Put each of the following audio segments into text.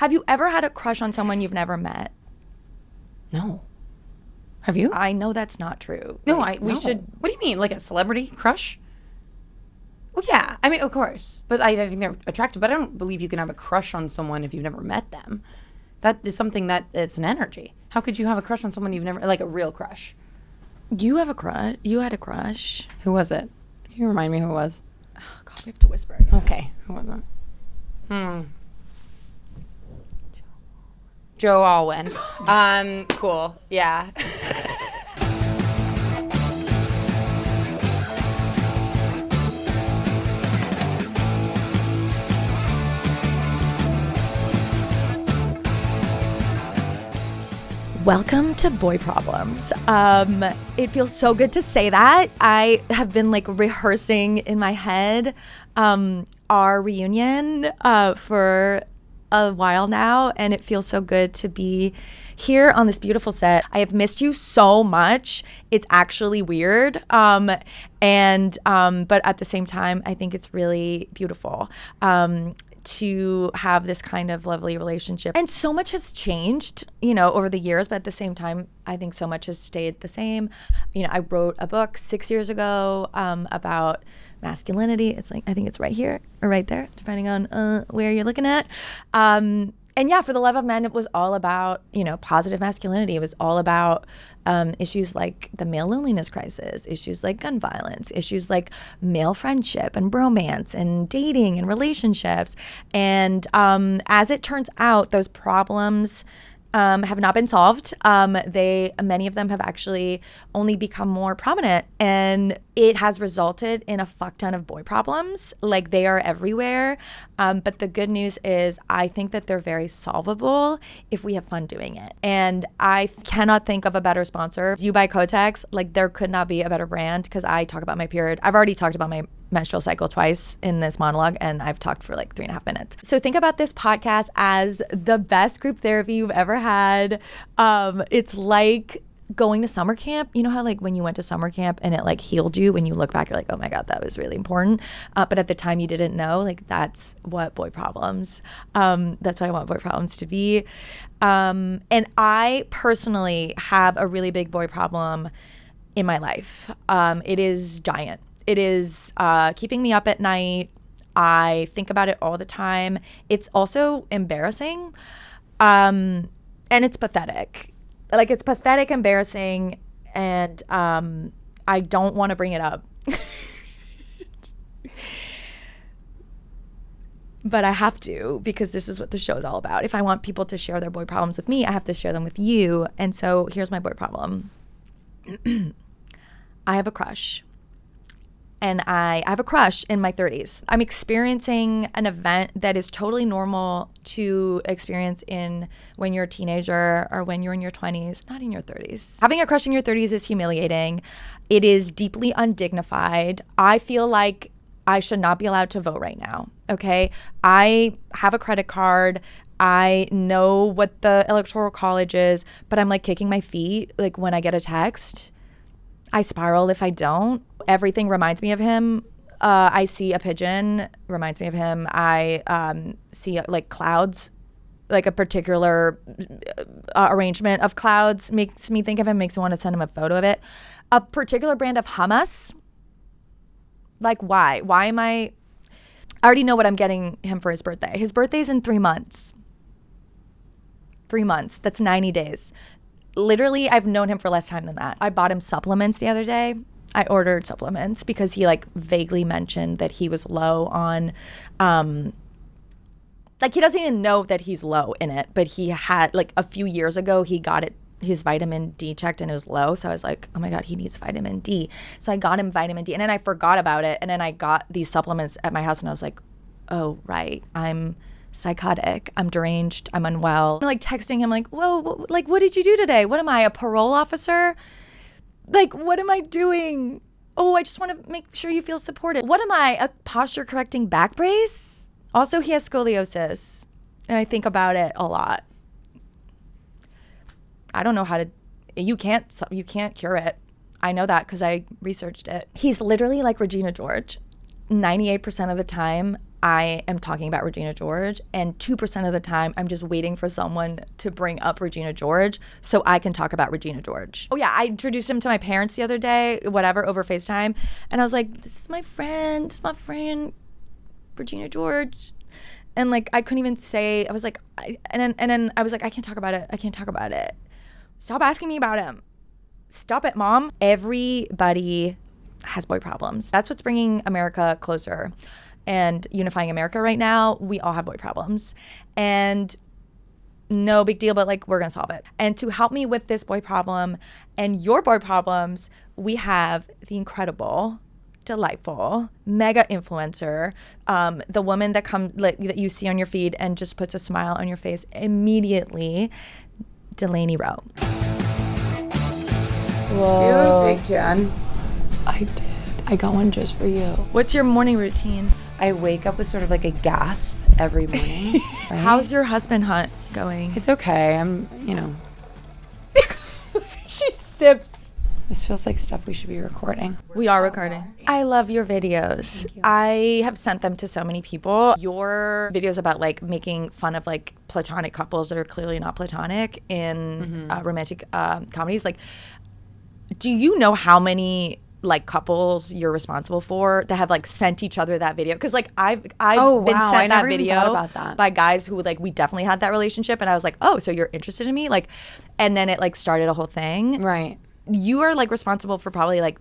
Have you ever had a crush on someone you've never met? No. Have you? I know that's not true. No, We should. What do you mean? Like a celebrity crush? Well, yeah. I mean, of course. But I think they're attractive. But I don't believe you can have a crush on someone if you've never met them. That is something that it's an energy. How could you have a crush on someone you've never, like a real crush? You have a crush. You had a crush. Who was it? Can you remind me who it was? Oh, God, we have to whisper again. Okay. Who was it? Joe Alwyn. Cool. Yeah. Welcome to Boy Problems. It feels so good to say that. I have been like rehearsing in my head our reunion for a while now, and it feels so good to be here on this beautiful set. I have missed you so much. It's actually weird. But at the same time, I think it's really beautiful. To have this kind of lovely relationship. And so much has changed, over the years, but at the same time, I think so much has stayed the same. I wrote a book 6 years ago about masculinity. It's like, I think it's right here or right there, depending on where you're looking at. And yeah, For the Love of Men, it was all about, positive masculinity. It was all about issues like the male loneliness crisis, issues like gun violence, issues like male friendship and bromance and dating and relationships. And as it turns out, those problems have not been solved. Many of them have actually only become more prominent, and it has resulted in a fuck ton of boy problems. Like, they are everywhere. But the good news is I think that they're very solvable if we have fun doing it. And I cannot think of a better sponsor. You by Cotex, like, there could not be a better brand, because I talk about my period. I've already talked about my menstrual cycle twice in this monologue, and I've talked for like 3.5 minutes. So think about this podcast as the best group therapy you've ever had. It's like going to summer camp. You know how like when you went to summer camp and it like healed you, when you look back, you're like, oh my God, that was really important. But at the time you didn't know, like, that's what Boy Problems, that's what I want Boy Problems to be. And I personally have a really big boy problem in my life. It is giant. It is keeping me up at night. I think about it all the time. It's also embarrassing. And it's pathetic. Like, it's pathetic, embarrassing, and I don't want to bring it up. But I have to, because this is what the show is all about. If I want people to share their boy problems with me, I have to share them with you. And so here's my boy problem. I have a crush. And I have a crush in my 30s. I'm experiencing an event that is totally normal to experience when you're a teenager or when you're in your 20s, not in your 30s. Having a crush in your 30s is humiliating. It is deeply undignified. I feel like I should not be allowed to vote right now, okay? I have a credit card. I know what the Electoral College is, but I'm like kicking my feet like when I get a text. I spiral if I don't. Everything reminds me of him. I see a pigeon, reminds me of him. I see like clouds, like a particular arrangement of clouds makes me think of him, makes me want to send him a photo of it. A particular brand of hummus. Like, why? Why am I already know what I'm getting him for his birthday. His birthday's in 3 months. 3 months. That's 90 days. Literally, I've known him for less time than that. I bought him supplements the other day. I ordered supplements because he like vaguely mentioned that he was low on, like he doesn't even know that he's low in it, but he had like a few years ago, he got his vitamin D checked and it was low. So I was like, oh my God, he needs vitamin D. So I got him vitamin D and then I forgot about it. And then I got these supplements at my house and I was like, oh, right. I'm psychotic. I'm deranged. I'm unwell. I'm like texting him like, whoa, like, what did you do today? What am I, a parole officer? Like, what am I doing? Oh, I just want to make sure you feel supported. What am I, a posture correcting back brace? Also, he has scoliosis and I think about it a lot. I don't know how to, you can't cure it. I know that because I researched it. He's literally like Regina George. 98% of the time, I am talking about Regina George, and 2% of the time I'm just waiting for someone to bring up Regina George so I can talk about Regina George. Oh yeah, I introduced him to my parents the other day, whatever, over FaceTime, and I was like, this is my friend, Regina George. And like I couldn't even say, I was like, and then I was like, I can't talk about it. Stop asking me about him. Stop it, Mom. Everybody has boy problems. That's what's bringing America closer and unifying America right now. We all have boy problems, and no big deal, but like we're gonna solve it. And to help me with this boy problem and your boy problems, we have the incredible, delightful, mega influencer, the woman that that you see on your feed and just puts a smile on your face immediately, Delaney Rowe. Whoa. Do you have a fake tan? I did. I got one just for you. What's your morning routine? I wake up with sort of like a gasp every morning. Right? How's your husband hunt going? It's okay. She sips. This feels like stuff we should be recording. We are recording. I love your videos. Thank you. I have sent them to so many people. Your videos about like making fun of like platonic couples that are clearly not platonic in romantic comedies. Like, do you know how many like couples you're responsible for that have like sent each other that video? Because like I've been sent that video about that. by guys who like we definitely had that relationship, and I was like, oh, so you're interested in me? Like, and then it like started a whole thing. Right. You are like responsible for probably like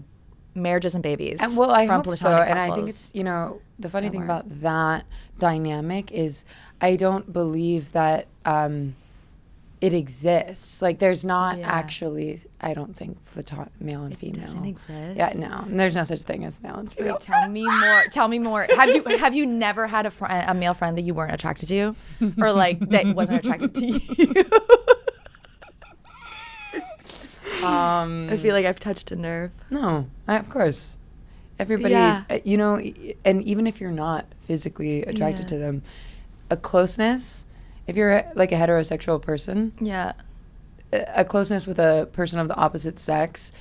marriages and babies. And, well, I from hope so. platonic And I couples. think it's, the funny thing about that dynamic is I don't believe that it exists. Like there's not actually, I don't think, male and female. It doesn't exist? Yeah, no. There's no such thing as male and female. Wait, tell me more. Have you never had a male friend that you weren't attracted to? Or like that wasn't attracted to you? I feel like I've touched a nerve. No, of course. Everybody, and even if you're not physically attracted to them, a closeness, if you're like a heterosexual person, a closeness with a person of the opposite sex,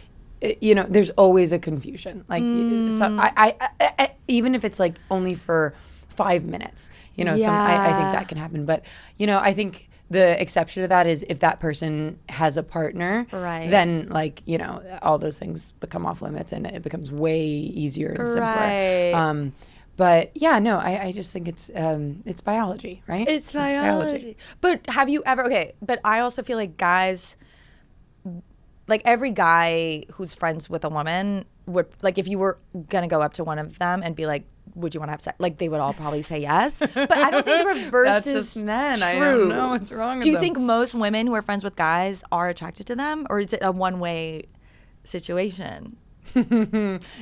there's always a confusion. Like, so I even if it's like only for 5 minutes, I think that can happen. But, I think the exception to that is if that person has a partner, then like, all those things become off limits and it becomes way easier and simpler. But yeah, no, I just think it's biology, right? It's biology. But have you ever, but I also feel like guys, like every guy who's friends with a woman would, like if you were going to go up to one of them and be like, would you want to have sex? Like they would all probably say yes. But I don't think the reverse That's is just men. true. I don't know what's wrong with Do you them. think most women who are friends with guys are attracted to them? Or is it a one-way situation?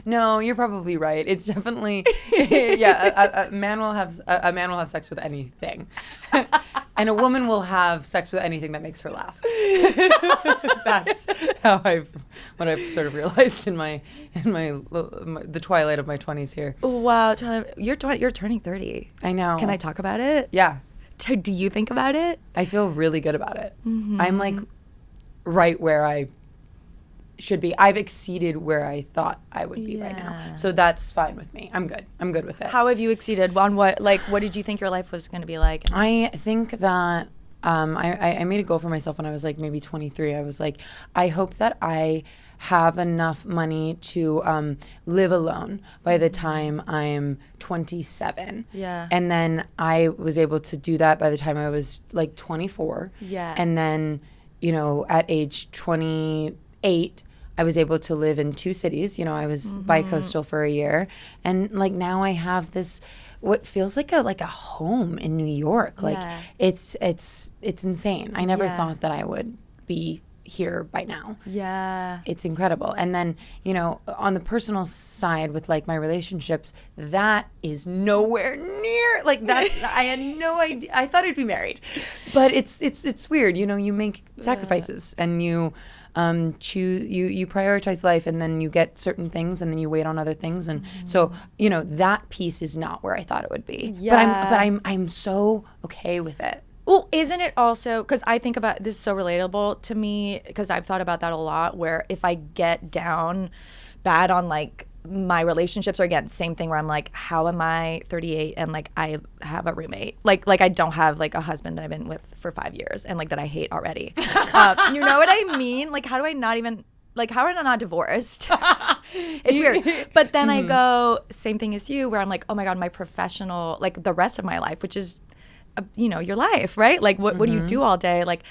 No, you're probably right. It's definitely a man will have sex with anything, and a woman will have sex with anything that makes her laugh. That's what I've sort of realized in the twilight of my 20s here. Wow, Charlie, you're turning 30. I know. Can I talk about it? Yeah. Do you think about it? I feel really good about it. I'm like right where I should be. I've exceeded where I thought I would be right now. So that's fine with me. I'm good. I'm good with it. How have you exceeded? On what? Like, what did you think your life was going to be like? I think that I made a goal for myself when I was like maybe 23. I was like, I hope that I have enough money to live alone by the time I'm 27. Yeah. And then I was able to do that by the time I was like 24. Yeah. And then, at age 28, I was able to live in 2 cities. I was bi-coastal for a year. And like now I have this what feels like a home in New York. Like it's insane. I never thought that I would be here by now. Yeah. It's incredible. And then, on the personal side with like my relationships, that is nowhere near like that's I had no idea. I thought I'd be married. But it's weird, you make sacrifices and you you prioritize life and then you get certain things and then you wait on other things and so that piece is not where I thought it would be. But I'm so okay with it. Well, isn't it also, because I think about, this is so relatable to me, because I've thought about that a lot, where if I get down bad on like my relationships are, again, same thing where I'm like, how am I 38 and like I have a roommate? Like I don't have like a husband that I've been with for 5 years and like that I hate already. You know what I mean? Like, how do I not even, like, how am I not divorced? It's weird. But then I go, same thing as you, where I'm like, oh my God, my professional, like the rest of my life, which is, you know, your life, right? Like what do you do all day? Like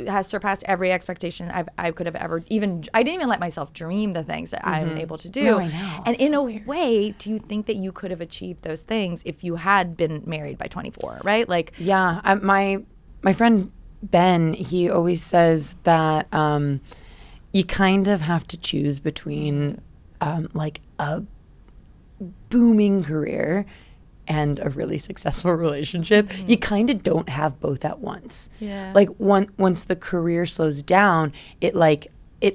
has surpassed every expectation I could have ever even, I didn't even let myself dream the things that I'm able to do. No, I know. And It's in so a weird. way, do you think that you could have achieved those things if you had been married by 24, right? Like, Yeah, my friend Ben, he always says that you kind of have to choose between like a booming career and a really successful relationship. You kind of don't have both at once. Yeah. Like once the career slows down, it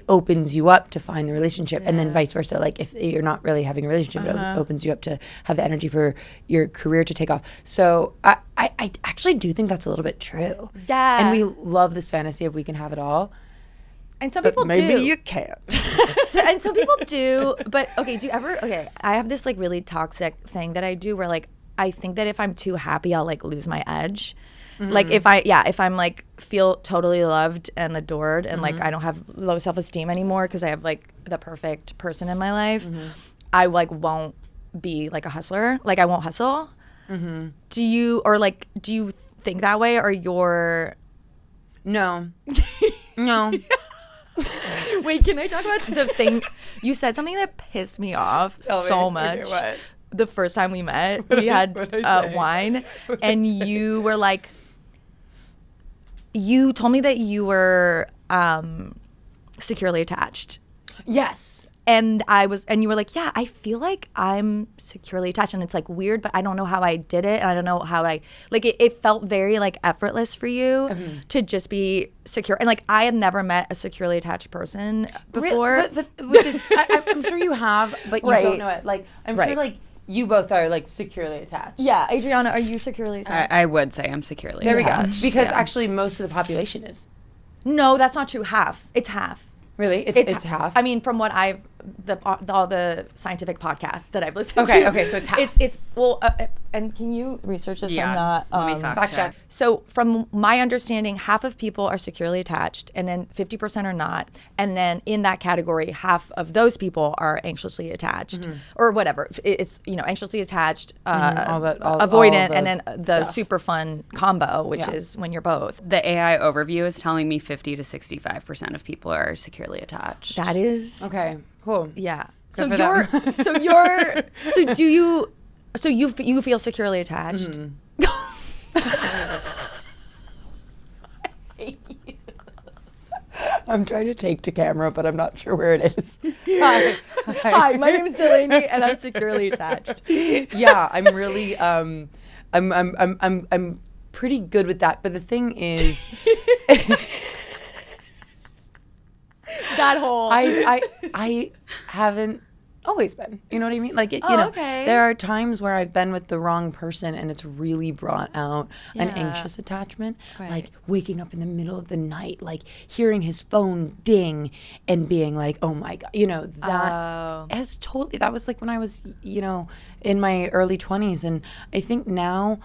opens you up to find the relationship, and then vice versa. Like if you're not really having a relationship, it opens you up to have the energy for your career to take off. So I actually do think that's a little bit true. Yeah. And we love this fantasy of we can have it all. and some people Maybe do. you can't. And some people do, but okay, do you ever, okay, I have this like really toxic thing that I do where like, I think that if I'm too happy, I'll like lose my edge. Like if I'm like feel totally loved and adored and like I don't have low self-esteem anymore because I have like the perfect person in my life, I like won't be like a hustler. Like I won't hustle. Do you think that way, or you're... No. No. Wait, can I talk about the thing? You said something that pissed me off so much. Okay, what? The first time we met, we had wine, and you were like, you told me that you were securely attached. Yes. And you were like, yeah, I feel like I'm securely attached, and it's like weird, but I don't know how I did it, and I don't know how it felt very like effortless for you to just be secure. And like I had never met a securely attached person before. But which is, I'm sure you have, but you Right. don't know it. Like I'm sure like you both are like securely attached. Yeah, Adriana, are you securely attached? I would say I'm securely There we attached. go. Because Yeah. actually most of the population is. No, that's not true. Half. It's half. Really? It's half? I mean, from what I've all the scientific podcasts that I've listened to. Okay, so it's half. It's well, and can you research this? Yeah, I'm not. let me fact check. So from my understanding, half of people are securely attached, and then 50% are not. And then in that category, half of those people are anxiously attached, or whatever. It's anxiously attached, avoidant, all and then the stuff. super fun combo, which is when you're both. The AI overview is telling me 50 to 65% of people are securely attached. That is Okay, cool. Yeah. Good for them. So you feel securely attached. I'm trying to take to camera, but I'm not sure where it is. Hi, my name is Delaney, and I'm securely attached. Yeah, I'm really I'm pretty good with that. But the thing is, That whole I haven't always been. You know what I mean? Like, okay. there are times where I've been with the wrong person and it's really brought out an anxious attachment. Right. Like waking up in the middle of the night, like hearing his phone ding and being like, oh my God, that was like when I was, in my early 20s. And I think now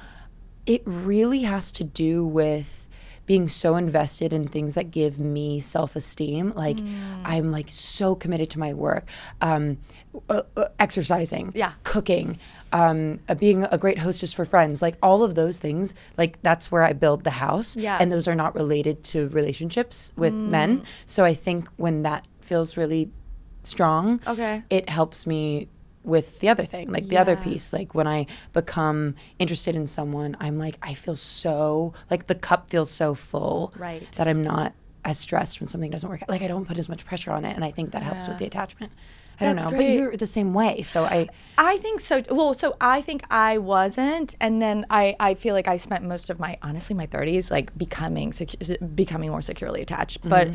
it really has to do with being so invested in things that give me self-esteem. Like I'm like so committed to my work, exercising, cooking, being a great hostess for friends, like all of those things, like that's where I build the house. Yeah. And those are not related to relationships with men. So I think when that feels really strong, it helps me with the other thing, like the other piece. Like when I become interested in someone, I'm like, I feel so, like the cup feels so full that I'm not as stressed when something doesn't work out. Like I don't put as much pressure on it, and I think that helps with the attachment. I don't know, but you're the same way. So I think so. Well, so I think I wasn't, and then I feel like I spent most of my 30s like becoming more securely attached. But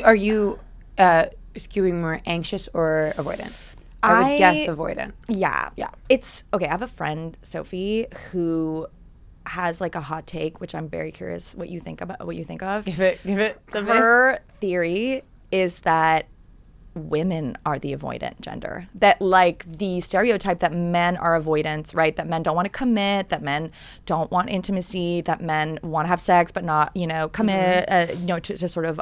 are you skewing more anxious or avoidant? I would guess avoidant. Yeah. It's okay. I have a friend, Sophie, who has like a hot take, which I'm very curious what you think of. Give it to me. Her theory is that women are the avoidant gender, that like the stereotype that men are avoidants, right? That men don't want to commit, that men don't want intimacy, that men want to have sex but not, commit, to sort of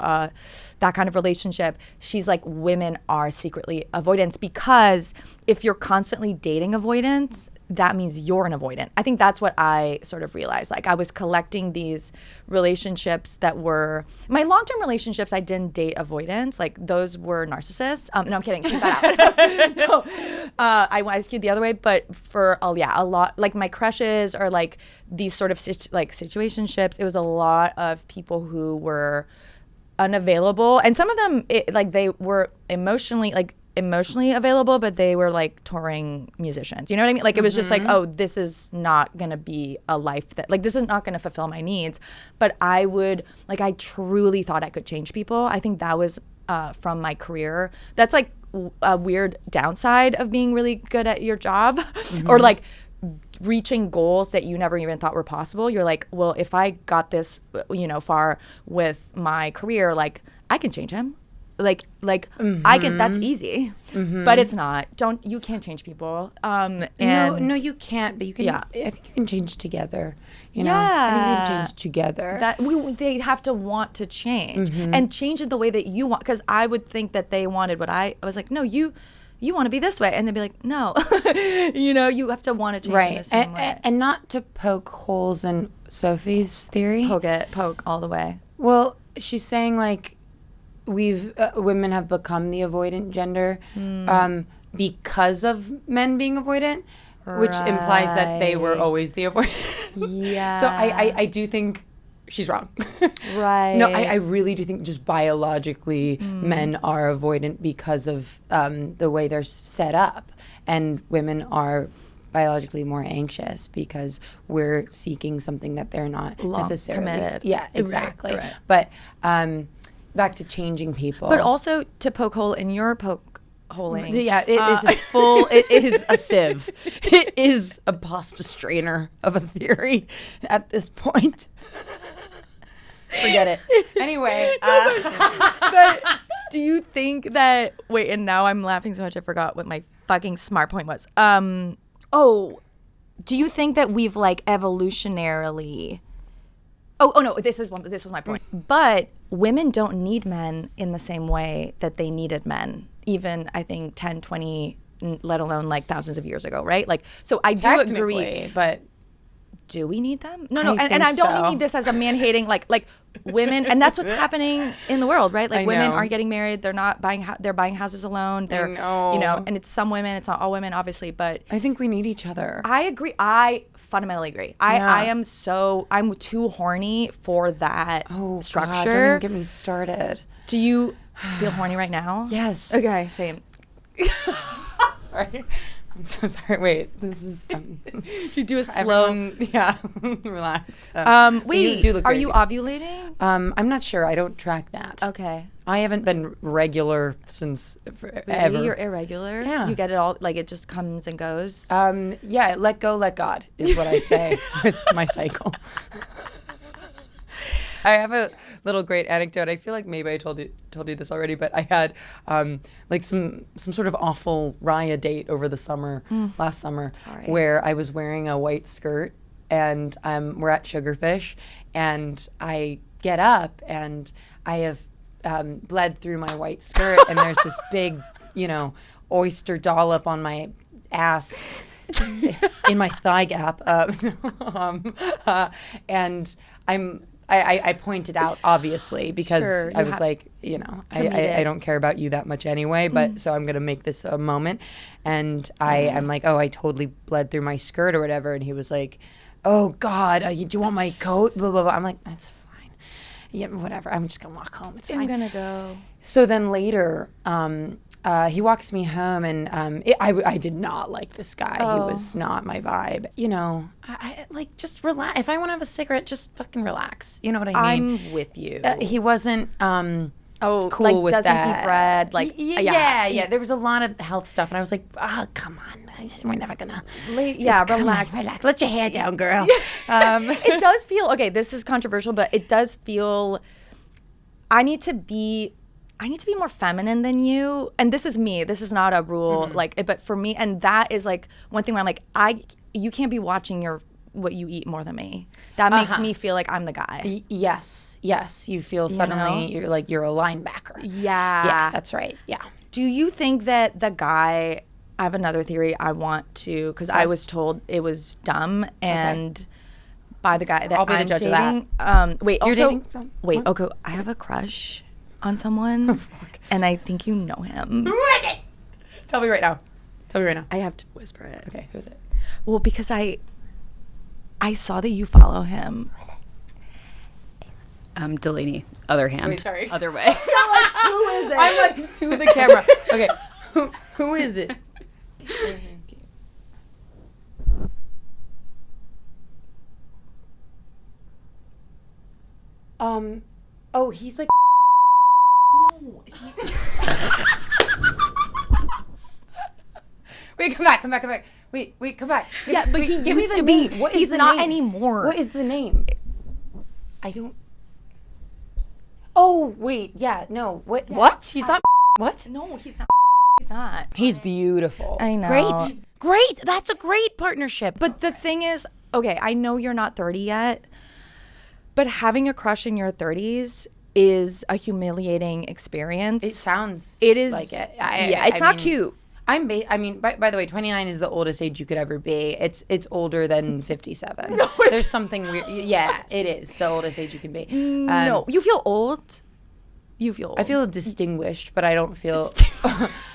that kind of relationship. She's like, women are secretly avoidants, because if you're constantly dating avoidance, that means you're an avoidant. I think that's what I sort of realized. Like, I was collecting these relationships that were my long-term relationships. I didn't date avoidance. Like, those were narcissists. No, I'm kidding. Keep that out. No, I skewed the other way. But for a lot, like my crushes or like these sort of situationships, it was a lot of people who were unavailable, and some of them they were emotionally available, but they were like touring musicians. You know what I mean? Like, it was just like, oh, this is not gonna be a life that, like, this is not gonna fulfill my needs. But I truly thought I could change people. I think that was from my career. That's like a weird downside of being really good at your job, or like reaching goals that you never even thought were possible. You're like, well, if I got this, far with my career, like, I can change him. I can, that's easy, but it's not. You can't change people. And no, you can't, but you can, I think you can change together. I think you can change together. They have to want to change and change it the way that you want. Because I would think that they wanted what I was like, no, you want to be this way. And they'd be like, no, you have to want to change in the same way. And not to poke holes in Sophie's theory. Poke all the way. Well, she's saying like, women have become the avoidant gender because of men being avoidant, which implies that they were always the avoidant. Yeah. So I do think she's wrong. Right. No, I really do think just biologically men are avoidant because of the way they're set up, and women are biologically more anxious because we're seeking something that they're not necessarily committed. Yeah, exactly. Right. But back to changing people. But also to poke hole in your poke holing. Yeah, it is a full, it is a sieve. It is a pasta strainer of a theory at this point. Forget it. Anyway. But do you think that, wait, and now I'm laughing so much I forgot what my fucking smart point was. Do you think that we've like evolutionarily, oh no, this was my point. But women don't need men in the same way that they needed men, even I think 10, 20, let alone like thousands of years ago, right? Like, so I do agree. But do we need them? No. I And I don't so. mean this as a man hating, like women, and that's what's happening in the world, right? Like, I women know. are getting married. They're not buying. They're buying houses alone. They're, and it's some women. It's not all women, obviously, but I think we need each other. I agree. I fundamentally agree. I'm too horny for that structure. God, don't even get me started. Do you feel horny right now? Yes. Okay, same. Sorry. I'm so sorry. Wait, this is. Should you do a slow? Relax. Wait, are you ovulating? I'm not sure. I don't track that. Okay. I haven't been regular since ever. You're irregular? Yeah. You get it all, like it just comes and goes? Yeah, let go, let God is what I say with my cycle. I have a little great anecdote. I feel like maybe I told you this already, but I had like some sort of awful Raya date over the summer, last summer, where I was wearing a white skirt, and we're at Sugarfish, and I get up and I have bled through my white skirt, and there's this big, oyster dollop on my ass. In my thigh gap, and I pointed out, obviously, because I was like, I don't care about you that much anyway, but so I'm gonna make this a moment, and I'm like, oh, I totally bled through my skirt or whatever, and he was like, oh God, do you want my coat? Blah blah blah. I'm like, that's fine, yeah, whatever. I'm just gonna walk home. It's fine. I'm gonna go. So then later, he walks me home, and I did not like this guy. He was not my vibe. I like, just relax. If I want to have a cigarette, just fucking relax. You know what I mean? I'm with you. He wasn't cool like, with doesn't that. eat bread. Like, yeah. There was a lot of health stuff, and I was like, come on. We're never gonna. Relax. Let your hair down, girl. It does feel, okay, this is controversial, but it does feel, I need to be I need to be more feminine than you. And this is me. This is not a rule. But for me, and that is like one thing where I'm like, you can't be watching what you eat more than me. That makes me feel like I'm the guy. Yes. You feel suddenly you're like you're a linebacker. Yeah, that's right. Yeah. Do you think that the guy? I have another theory. I want to because I was told it was dumb and. By the guy that I'll be the I'm judge dating. of that. Wait, You're also, dating wait, okay, I have a crush on someone, and I think you know him. Who is it? Tell me right now. I have to whisper it. Okay, who is it? Well, because I saw that you follow him. Delaney, other hand. Wait, sorry. Other way. Who is it? I'm like to the camera. Okay, who is it? Oh, he's like. No. Wait, come back. Wait, come back. Yeah, but he give me used the to be. name. What is He's the not name? anymore. What is the name? I don't. Oh wait, yeah, no. What? He's not. What? No, he's not. He's not. He's beautiful. I know. Great. That's a great partnership. But the thing is, okay, I know you're not 30 yet, but having a crush in your 30s is a humiliating experience. It sounds. It is like it. It's not cute. By the way, 29 is the oldest age you could ever be. It's older than 57. No, there's something weird. Yeah, it is the oldest age you can be. No, you feel old. You feel old. I feel distinguished, but I don't feel.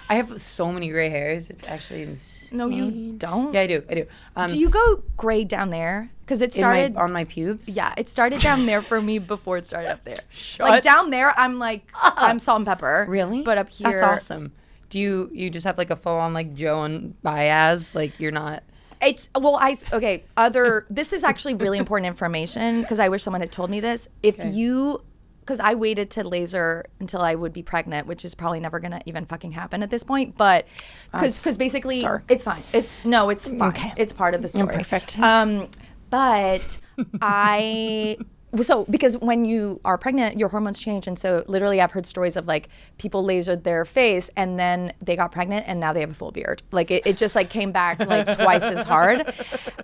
I have so many gray hairs. It's actually insane. No, you don't. Yeah, I do. Do you go gray down there? Because it started on my pubes. Yeah, it started down there for me before it started up there. Like down there, I'm like I'm salt and pepper. Really? But up here, that's awesome. Do you just have like a full on like Joe and Baez? Like you're not. It's this is actually really important information because I wish someone had told me this. Because I waited to laser until I would be pregnant, which is probably never gonna even fucking happen at this point. But because basically dark. it's fine. It's fine. Okay. It's part of the story. Perfect. But because when you are pregnant, your hormones change, and so literally I've heard stories of like people lasered their face and then they got pregnant and now they have a full beard. Like it just like came back like twice as hard.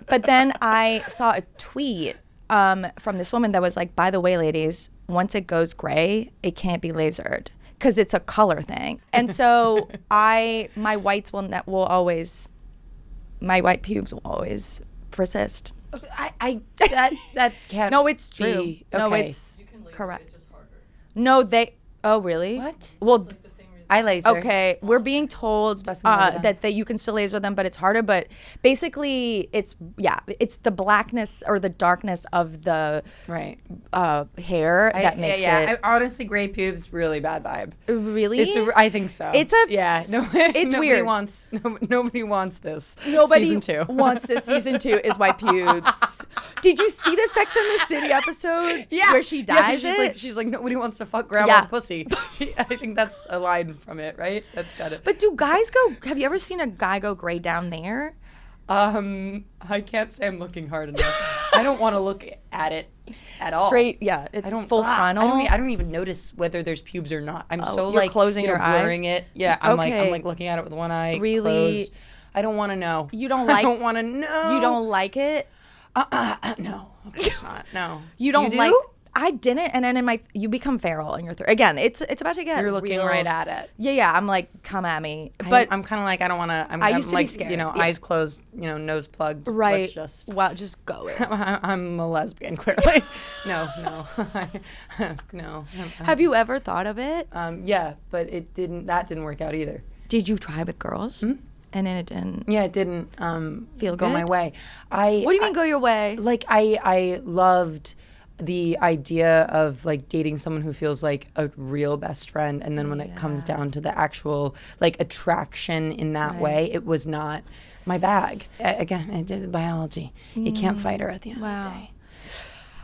But then I saw a tweet from this woman that was like, by the way, ladies, once it goes gray, it can't be lasered because it's a color thing. And so my white pubes will always persist. That can't. No, it's true. be. No, Okay. it's correct. No, oh really? What? Well, I laser. okay, we're being told that you can still laser them, but it's harder. But basically, it's the blackness or the darkness of the Right. hair that makes it. Honestly, gray pubes, really bad vibe. Really? I think so. It's a yeah. No, it's nobody weird. Nobody wants this. Nobody Season 2 wants this. Season 2 is white pubes. Did you see the Sex and the City episode? Yeah. Where she dyes she's like nobody wants to fuck grandma's pussy. I think that's a line from it, right? That's got it. But do guys go? Have you ever seen a guy go gray down there? I can't say I'm looking hard enough. I don't want to look at it at all. Straight, yeah. It's full frontal. I don't even notice whether there's pubes or not. I'm so you're like closing your eyes? blurring it. Yeah, I'm Okay. like looking at it with one eye Really? closed. I don't want to know. You don't like? I don't want to know. You don't like it? No, of course not. No. You don't do? like? I didn't, and then you become feral in your again. It's about to get. You're looking real. right at it. Yeah. I'm like, come at me, but I'm kind of like I don't want to. I used to be like, scared. You know, Yeah. eyes closed. You know, nose plugged. right. Let's just go it. I'm a lesbian, clearly. No. No. Have you ever thought of it? Yeah, but that didn't work out either. Did you try with girls? And then it didn't. Yeah, it didn't Feel go good? my way. What do you mean go your way? Like I loved the idea of like dating someone who feels like a real best friend, and then when it comes down to the actual like attraction in that way, it was not my bag. Again, I did biology. You can't fight her at the end of the day.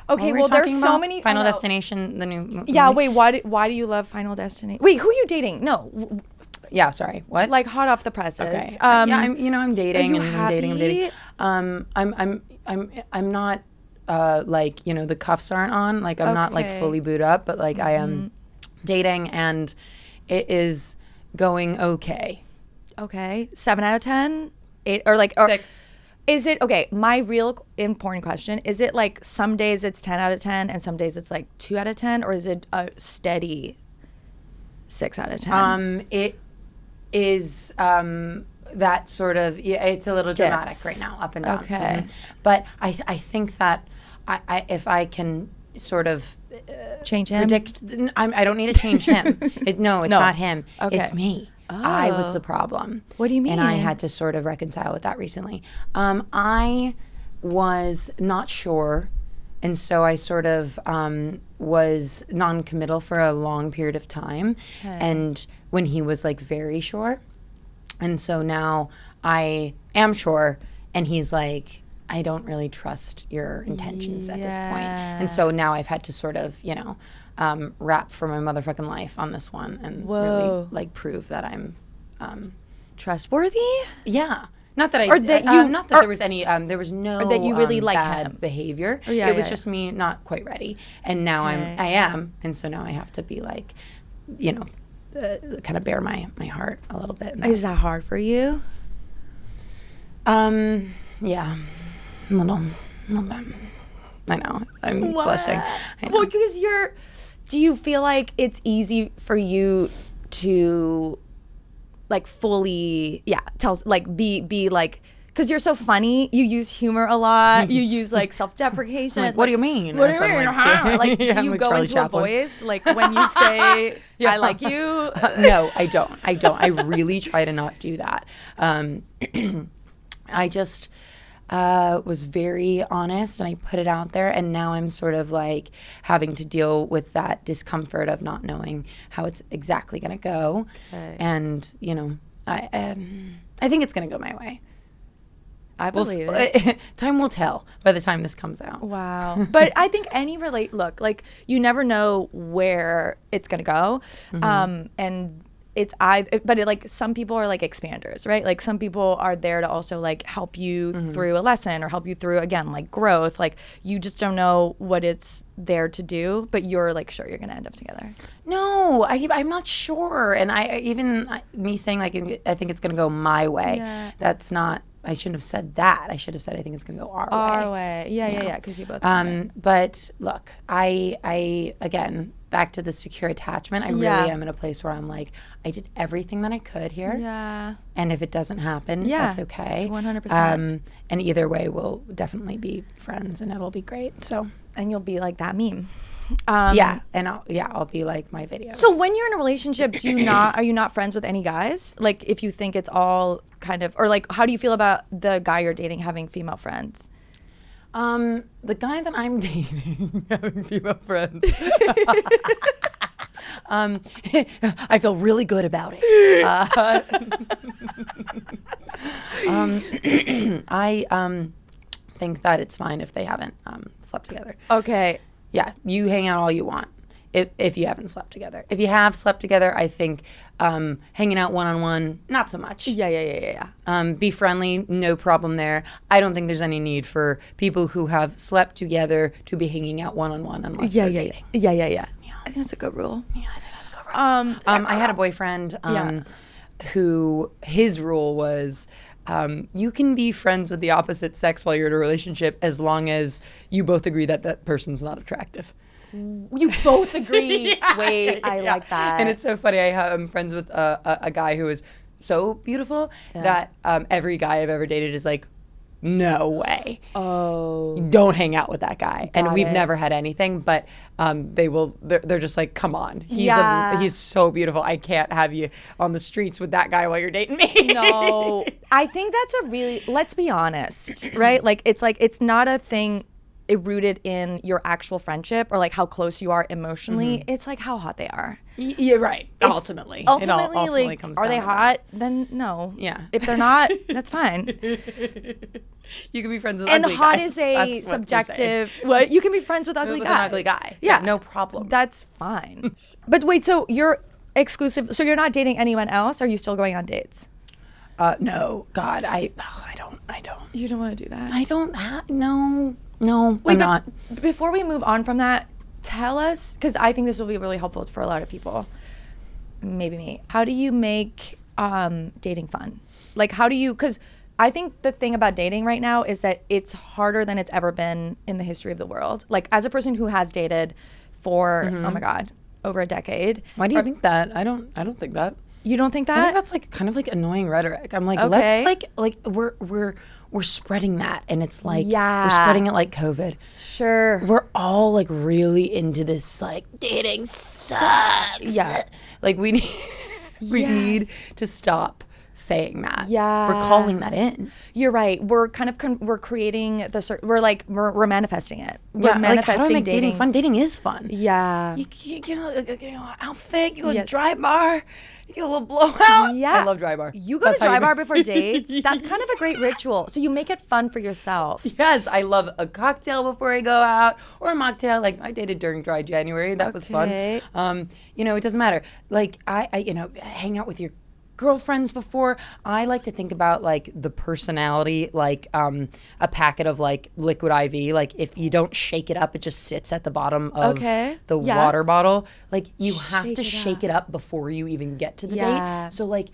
Okay, What were well, we there's talking so about? many. Final Destination, the new movie? Yeah, wait. Why do you love Final Destination? Wait, who are you dating? No, Yeah, sorry. What? like hot off the presses. Okay. Yeah, I'm dating you and I'm dating. happy? I'm not like, the cuffs aren't on. Like I'm not like Okay. fully booed up, but like I am dating, and It is going okay. Okay. 7 out of 10? 8 or like or 6. Is it okay? My real important question is: it like some days it's 10 out of 10, and some days it's like 2 out of 10, or is it a steady 6 out of 10? It is that sort of. Yeah, it's a little dramatic right now, up and down. Okay. But I think that I if I can sort of Change him? predict. I don't need to change him. It's not him. Okay. It's me. I was the problem. What do you mean? And I had to sort of reconcile with that recently. I was not sure, and so I sort of was non-committal for a long period of time. Okay. And when he was like very sure, and so now I am sure, and he's like, I don't really trust your intentions at this point. And so now I've had to sort of, rap for my motherfucking life on this one and really like prove that I'm Trustworthy? yeah. Not that I Or that you- not that or- there was any there was no or that you really like bad him. behavior. Yeah, it was yeah, just me not quite ready. And now I am, and so now I have to be like, kind of bare my heart a little bit. Is that hard for you? Yeah. A little bit. I know. I'm blushing. I know. Well, because do you feel like it's easy for you to like fully, be like, because you're so funny, you use humor a lot, you use like self-deprecation. Like, what do you mean? What do you As I'm mean? like, Huh? Like, yeah, do I'm you like go Charlie into Chaplin. a voice like when you say, I like you? No, I don't. I really try to not do that. I just was very honest, and I put it out there, and now I'm sort of like having to deal with that discomfort of not knowing how it's exactly going to go. Okay. And I think it's going to go my way. I believe it. Time will tell by the time this comes out. Wow. But I think look, like you never know where it's going to go. And like some people are like expanders, right? Like some people are there to also like help you through a lesson or help you through, again, like growth. Like you just don't know what it's there to do, but you're like sure you're going to end up together. No, I'm not sure. And me saying like I think it's going to go my way. Yeah. That's not. I shouldn't have said that. I should have said I think it's going to go our way. Yeah. Because you both. But look, I again back to the secure attachment. I really am in a place where I'm like, I did everything that I could here. Yeah. And if it doesn't happen, that's okay. 100%. And either way, we'll definitely be friends, and it'll be great. So. And you'll be like that meme. I'll be like my videos. So when you're in a relationship, are you not friends with any guys? Like if you think it's all kind of, or like how do you feel about the guy you're dating having female friends? The guy that I'm dating having female friends. I feel really good about it. I think that it's fine if they haven't slept together. Okay. Yeah, you hang out all you want if you haven't slept together. If you have slept together, I think hanging out one-on-one, not so much. Yeah. Be friendly, no problem there. I don't think there's any need for people who have slept together to be hanging out one-on-one unless they're dating. Yeah. I think that's a good rule. Yeah, I think that's a good rule. I had a boyfriend who his rule was you can be friends with the opposite sex while you're in a relationship as long as you both agree that that person's not attractive. You both agree. Wait, I like that. And it's so funny. I'm friends with a guy who is so beautiful that every guy I've ever dated is like, no way. Oh. Don't hang out with that guy. And we've it. never had anything, but they're just like, come on. He's so beautiful. I can't have you on the streets with that guy while you're dating me. No. I think that's let's be honest, right? Like it's not a thing rooted in your actual friendship or like how close you are emotionally. It's like how hot they are. Yeah, right. Ultimately, Ultimately, like, comes are down they to hot? Then no. Yeah. If they're not, that's fine. You can be friends with And ugly hot guys. is a That's what you're saying. subjective. What you can be friends with ugly With guys. an ugly guy. Yeah, no problem. That's fine. But wait, so you're exclusive? So you're not dating anyone else? Or are you still going on dates? No, God, I don't. You don't want to do that. I don't have. No, I'm Wait, not. Before we move on from that, tell us, because I think this will be really helpful for a lot of people. maybe me. How do you make dating fun? Like, how do you, because I think the thing about dating right now is that it's harder than it's ever been in the history of the world. Like, as a person who has dated for, oh my God, over a decade. Why do you think that? I don't think that. You don't think I that? think that's like kind of like annoying rhetoric. I'm like, Okay. let's like we're spreading that, and it's like Yeah. we're spreading it like COVID. Sure. We're all like really into this like dating sucks. Yeah. Like we need we Yes. need to stop saying that. Yeah. We're calling that in. You're right. We're kind of we're creating we're manifesting it. We're Yeah, like, manifesting how do I make dating fun? Dating is fun. Yeah. You get an outfit, you go to Yes. dry bar, you get a little blowout. Yeah. I love dry bar. You go That's to how dry you bar make- before dates. That's kind of a great ritual. So you make it fun for yourself. Yes, I love a cocktail before I go out or a mocktail. Like I dated during dry January. That was fun. Okay. It doesn't matter. Like I hang out with your girlfriends before. I like to think about like the personality, like a packet of like liquid IV. Like if you don't shake it up, it just sits at the bottom of Okay. the Yeah. water bottle. Like you have Shake to it shake it up before you even get to the Yeah. date. So like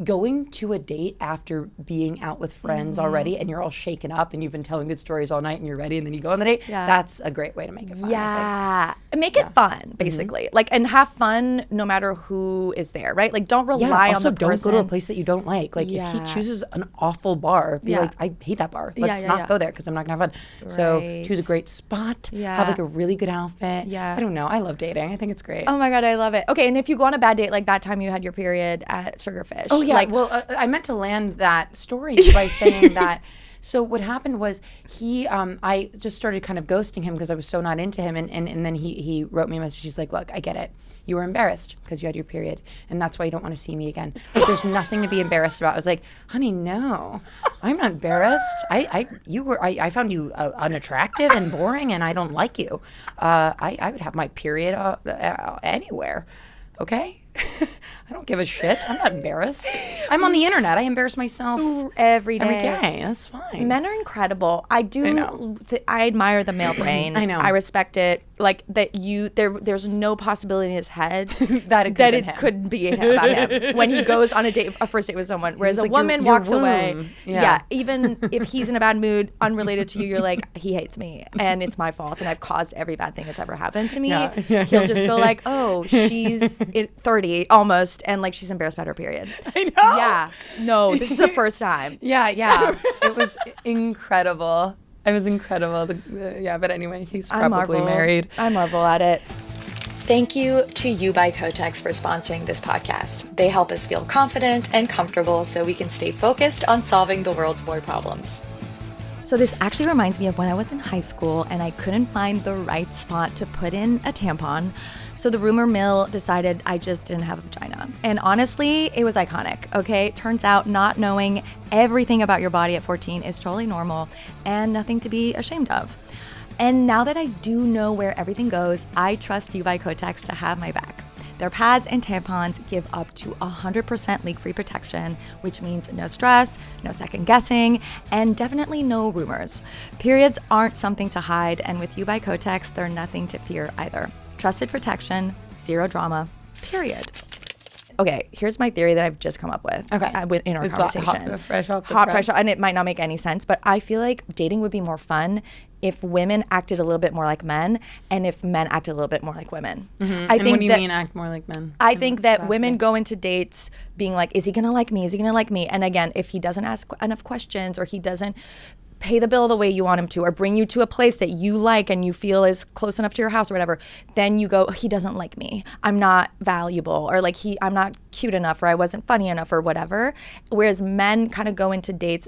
going to a date after being out with friends Mm-hmm. already and you're all shaken up and you've been telling good stories all night and you're ready and then you go on the date, Yeah. that's a great way to make it fun. I Yeah. Make it fun, basically. Like, and have fun no matter who is there, right? Like, don't think. rely Also, on the don't person. go to a place that you don't like. Like, if Yeah. he chooses an awful bar, be Yeah. like, I hate that bar. Yeah, Let's yeah, not yeah. go there because I'm not going to have fun. So, Right. choose a great spot. Yeah. Have like a really good outfit. Yeah. I don't know. I love dating. I think it's great. Oh my God, I love it. Okay, and if you go on a bad date, like that time you had your period at Sugarfish. Oh yeah. Like, Well, I meant to land that story by saying that. So what happened was I just started kind of ghosting him because I was so not into him, and then he wrote me a message. He's like, "Look, I get it. You were embarrassed because you had your period, and that's why you don't want to see me again. But there's nothing to be embarrassed about." I was like, "Honey, no, I'm not embarrassed. I found you unattractive and boring, and I don't like you. I would have my period anywhere, okay." I don't give a shit. I'm not embarrassed. I'm on the internet. I embarrass myself every day. every day. That's fine. Men are incredible. I do. I know. I admire the male brain. I know. I respect it. Like that. There's no possibility in his head That it could've been him. could be about him when he goes on a first date with someone. Whereas He's a like, your woman walks womb. away. Yeah. Even if he's in a bad mood, unrelated to you, you're like, he hates me and it's my fault and I've caused every bad thing that's ever happened to me. Yeah. He'll just go like, oh, she's 30 almost, and like she's embarrassed about her period. I know. Yeah. No, this is the first time. Yeah. It was incredible. It was incredible. But anyway, he's probably married. I marvel at it. Thank you to You by Cotex for sponsoring this podcast. They help us feel confident and comfortable so we can stay focused on solving the world's boy problems. So this actually reminds me of when I was in high school and I couldn't find the right spot to put in a tampon. So the rumor mill decided I just didn't have a vagina. And honestly, it was iconic, okay? Turns out not knowing everything about your body at 14 is totally normal and nothing to be ashamed of. And now that I do know where everything goes, I trust You by Cotex to have my back. Their pads and tampons give up to 100% leak-free protection, which means no stress, no second guessing, and definitely no rumors. Periods aren't something to hide, and with You by Cotex, they're nothing to fear either. Trusted protection, zero drama, period. Okay, here's my theory that I've just come up with. Okay. In our It's conversation. hot, fresh off the press. and it might not make any sense, but I feel like dating would be more fun if women acted a little bit more like men, and if men acted a little bit more like women. I And think what do you that, mean act more like men? I think that women go into dates being like, is he gonna like me? Is he gonna like me? And again, if he doesn't ask enough questions or he doesn't pay the bill the way you want him to or bring you to a place that you like and you feel is close enough to your house or whatever, then you go, he doesn't like me. I'm not valuable, or like I'm not cute enough, or I wasn't funny enough, or whatever. Whereas men kind of go into dates,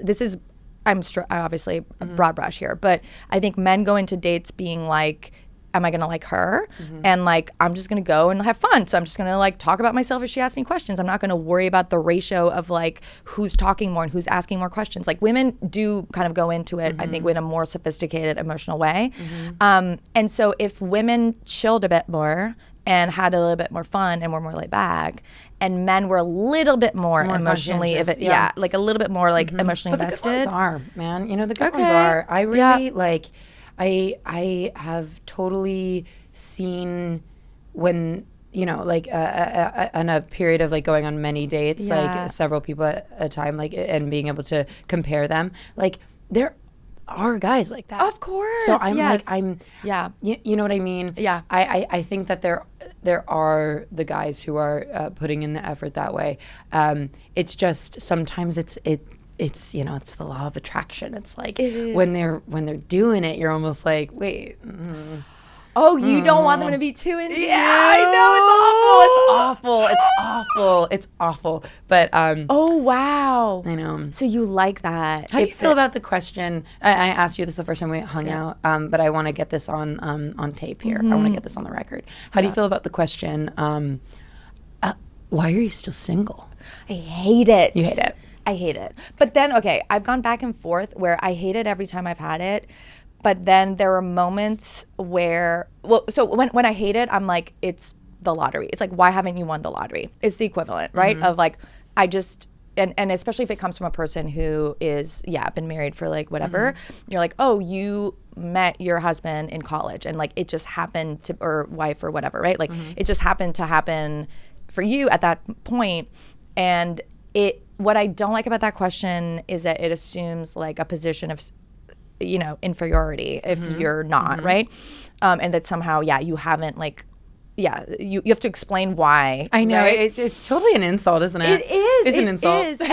I obviously broad brush here, but I think men go into dates being like, am I gonna like her? And like, I'm just gonna go and have fun. So I'm just gonna like talk about myself if she asks me questions. I'm not gonna worry about the ratio of like who's talking more and who's asking more questions. Like women do kind of go into it, I think, with a more sophisticated emotional way. And so if women chilled a bit more and had a little bit more fun and were more laid back, and men were a little bit more emotionally, conscientious, like a little bit more like emotionally But the invested. good ones are, man. You know, the good ones Okay. are. I really Yeah. like. I have totally seen when like on a period of like going on many dates, Yeah. like several people at a time, like, and being able to compare them, like there are guys like that. Of course. So I'm yes. yeah. You know what I mean? Yeah. I think that there are the guys who are putting in the effort that way. It's just sometimes it's it's the law of attraction. It's like It is. when they're doing it, you're almost like, wait. Oh, you don't want them to be too into you. I know, it's awful. But Oh, wow. I know. So you like that. How do you feel about the question? I asked you this the first time we hung out, but I want to get this on tape here. I want to get this on the record. How do you feel about the question? Why are you still single? I hate it. You hate it. I hate it. But then, okay, I've gone back and forth where I hate it every time I've had it. But then there are moments where, so when I hate it, I'm like, it's the lottery. It's like, why haven't you won the lottery? It's the equivalent, right? Of like, I just, and especially if it comes from a person who is, been married for like whatever, you're like, oh, you met your husband in college and like it just happened to, or wife or whatever, right? Like it just happened to happen for you at that point. And what I don't like about that question is that it assumes like a position of, inferiority if you're not, right? And that somehow, you haven't like, you have to explain why. I know, right? it's totally an insult, isn't it? It is. It's an insult. Is. And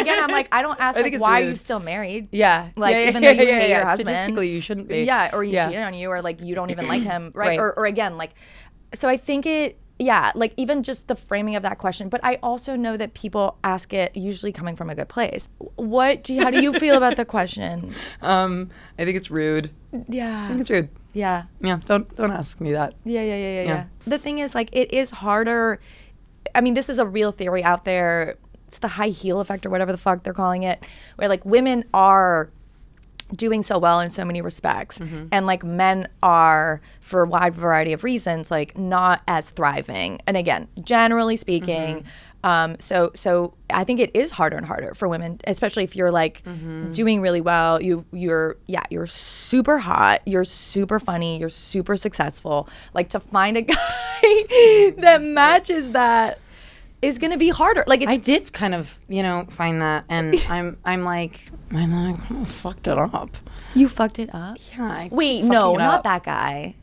again, I'm like, I don't ask like, it's why are rude. you still married? Yeah. Like Yeah, even yeah, though you yeah, hate yeah. your husband. Statistically, you shouldn't be. Yeah, or he Yeah. cheated on you, or like you don't even like him, right? Right. Or again, like, so I think like even just the framing of that question, but I also know that people ask it usually coming from a good place. How do you feel about the question? I think it's rude. Yeah. I think it's rude. Yeah. Yeah, don't ask me that. Yeah. The thing is, like, it is harder. I mean, this is a real theory out there. It's the high heel effect or whatever the fuck they're calling it, where like women are doing so well in so many respects, and like men are, for a wide variety of reasons, like not as thriving. And again, generally speaking, so I think it is harder and harder for women, especially if you're like doing really well. You're super hot, you're super funny, you're super successful. Like to find a guy that matches that is going to be harder. Like I did kind of, find that, and I'm like, I kind of fucked it up. You fucked it up? Yeah. Wait, no, fucking it not up. that guy.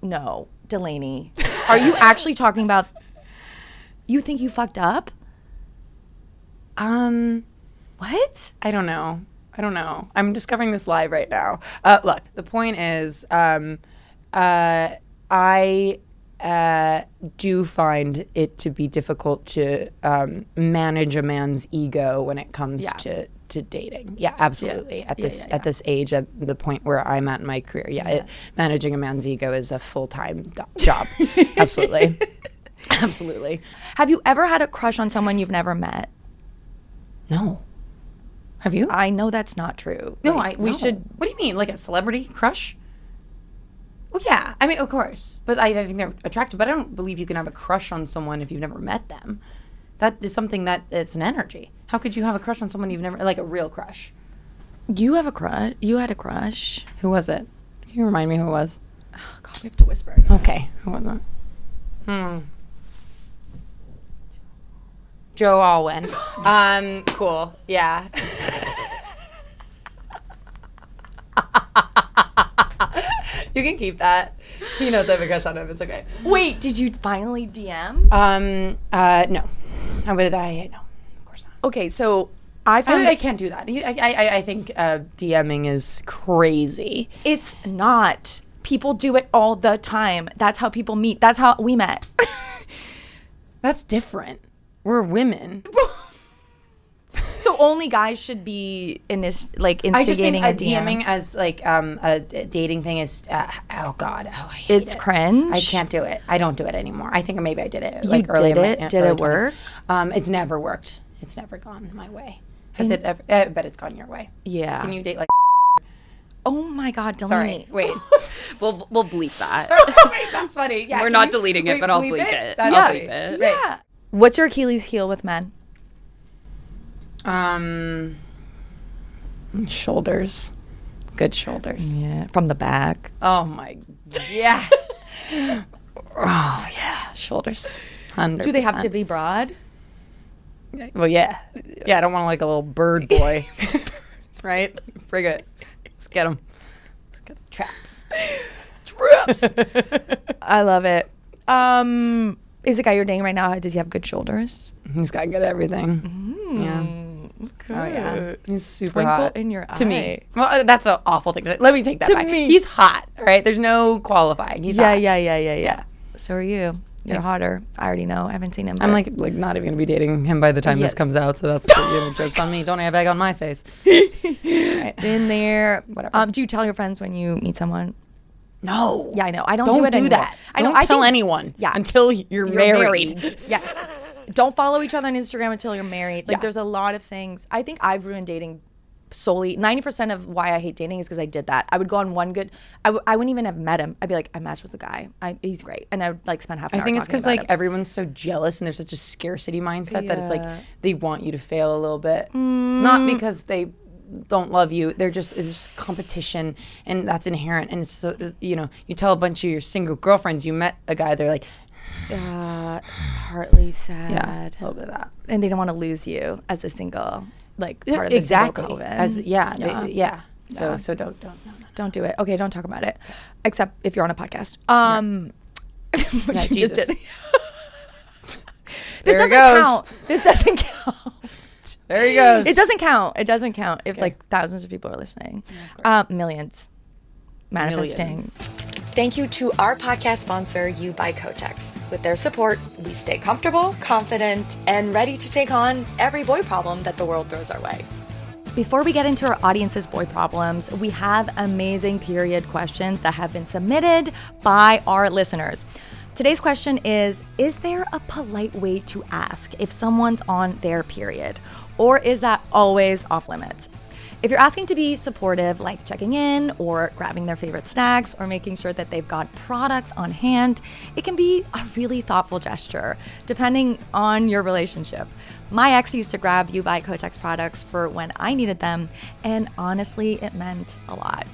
No, Delaney. Are you actually talking about? You think you fucked up? What? I don't know. I'm discovering this live right now. Look, the point is, I do find it to be difficult to manage a man's ego when it comes to dating. Yeah, absolutely. At this age, at the point where I'm at in my career, managing a man's ego is a full-time job. Absolutely. Absolutely. Have you ever had a crush on someone you've never met? No. Have you? I know that's not true. No, Like, we should. What do you mean? Like a celebrity crush? Well, yeah. I mean, of course. But I think they're attractive. But I don't believe you can have a crush on someone if you've never met them. That is something that it's an energy. How could you have a crush on someone you've never, like a real crush? You have a crush. You had a crush. Who was it? Can you remind me who it was? Oh, God, we have to whisper again. Okay. Who was it? Joe Alwyn. Cool. Yeah. You can keep that. He knows I have a crush on him. It's okay. Wait, did you finally DM? No. How would I? No, of course not. Okay, so I found I can't do that. I think DMing is crazy. it's not. People do it all the time. That's how people meet. That's how we met. That's different. We're women. So only guys should be instigating I just think a DM. DMing as like a dating thing is oh God, I hate It's it. cringe. I can't do it. I don't do it anymore. I think maybe I did it. You like early did in my it? Did early it work? 20s. It's never worked. It's never gone my way. Has it ever? I bet it's gone your way. Yeah. Can you date like? Oh my God, Delaney. Sorry. Wait. We'll bleep that. Wait, that's funny. Yeah. We're can not you- deleting it, wait, but I'll bleep it. That's I'll funny. bleep it. Right. Yeah. What's your Achilles heel with men? Shoulders. Good shoulders. Yeah. From the back. Oh my. Yeah. Oh yeah. Shoulders. 100%. Do they have to be broad? Well, yeah. Yeah, I don't want like a little bird boy. Right? Bring it. Let's get him. Let's get the traps. I love it. Is the guy you're dating right now, does he have good shoulders? He's got good everything. Yeah. Okay. Oh, yeah. He's super Twinkle hot. in your eye. To me. Well, that's an awful thing. Let me take that back. me. He's hot, all right? There's no qualifying. He's hot. Yeah. So are you. You're Thanks. hotter. I already know. I haven't seen him. I'm but- like not even gonna be dating him by the time Yes. this comes out, so that's joke's on me. Don't have egg on my face. Right. Been there. Whatever. Do you tell your friends when you meet someone? No. Yeah, I know. I don't Don't do it do anymore. that. I know. Don't I tell think- anyone. Yeah. Until you're married. Yes. Don't follow each other on Instagram until you're married. Like, Yeah. there's a lot of things. I think I've ruined dating solely. 90% of why I hate dating is because I did that. I would go on one good. I wouldn't even have met him. I'd be like, I matched with the guy. He's great, and I would like spend half an I hour think it's talking because about like him. everyone's so jealous and there's such a scarcity mindset that it's like Yeah. they want you to fail a little bit. Not because they don't love you. They're just it's competition, and that's inherent. And it's so you tell a bunch of your single girlfriends you met a guy. They're like, Partly sad. yeah, a little bit of that. And they don't want to lose you as a single, like part of the Exactly. single COVID. Yeah. So don't. Don't do it. Okay, don't talk about it, except if you're on a podcast. Which Yeah, you just Jesus. did. There it doesn't goes. count. This doesn't count. There he goes. It doesn't count. It doesn't count if like thousands of people are listening. Millions. Manifesting. Millions. Thank you to our podcast sponsor, You by Cotex. With their support, we stay comfortable, confident, and ready to take on every boy problem that the world throws our way. Before we get into our audience's boy problems, we have amazing period questions that have been submitted by our listeners. Today's question is there a polite way to ask if someone's on their period? Or is that always off limits? If you're asking to be supportive, like checking in or grabbing their favorite snacks or making sure that they've got products on hand, it can be a really thoughtful gesture, depending on your relationship. My ex used to grab You by Cotex products for when I needed them, and honestly, it meant a lot.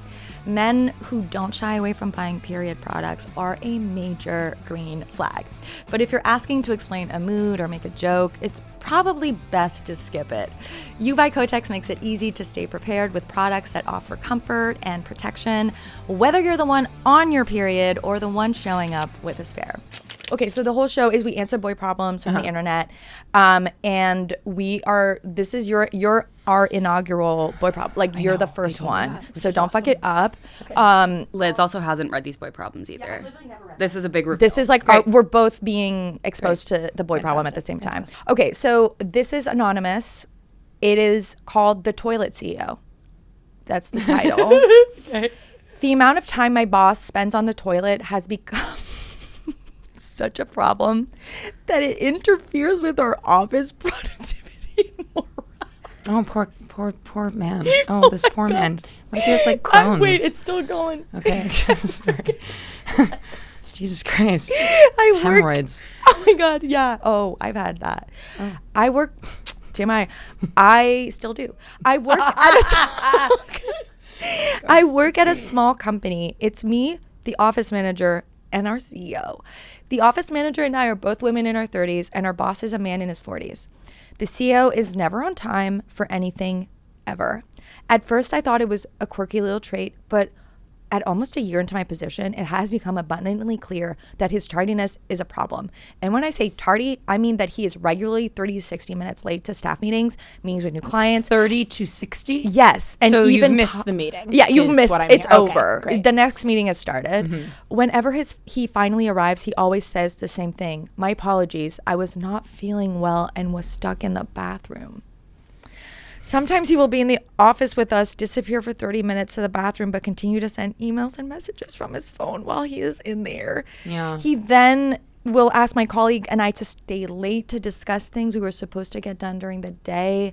Men who don't shy away from buying period products are a major green flag. But if you're asking to explain a mood or make a joke, it's probably best to skip it. You by Cotex makes it easy to stay prepared with products that offer comfort and protection, whether you're the one on your period or the one showing up with a spare. Okay, so the whole show is we answer boy problems from the internet, and this is our inaugural boy problem. Like, you're the first one, so don't fuck it up. Liz also hasn't read these boy problems either. This is a big reveal. This is like we're both being exposed to the boy problem at the same time. Okay, so this is anonymous. It is called The Toilet CEO. That's the title. Okay. The amount of time my boss spends on the toilet has become such a problem that it interferes with our office productivity and morale. Oh, poor man. Oh, this poor man. What if he has like Crohn's? Wait, it's still going. Okay. Sorry. Jesus Christ. I work. Hemorrhoids. Oh my God, yeah. Oh, I've had that. I work. TMI. I still do. I work at a small company. It's me, the office manager, and our CEO. The office manager and I are both women in our 30s, and our boss is a man in his 40s. The CEO is never on time for anything, ever. At first, I thought it was a quirky little trait, but at almost a year into my position, it has become abundantly clear that his tardiness is a problem. And when I say tardy, I mean that he is regularly 30 to 60 minutes late to staff meetings with new clients. 30 to 60? Yes. And so even you've missed the meeting. Yeah, you've is missed. what I mean. It's Okay, over. great. The next meeting has started. Whenever he finally arrives, he always says the same thing. My apologies. I was not feeling well and was stuck in the bathroom. Sometimes he will be in the office with us, disappear for 30 minutes to the bathroom, but continue to send emails and messages from his phone while he is in there. Yeah. He then will ask my colleague and I to stay late to discuss things we were supposed to get done during the day.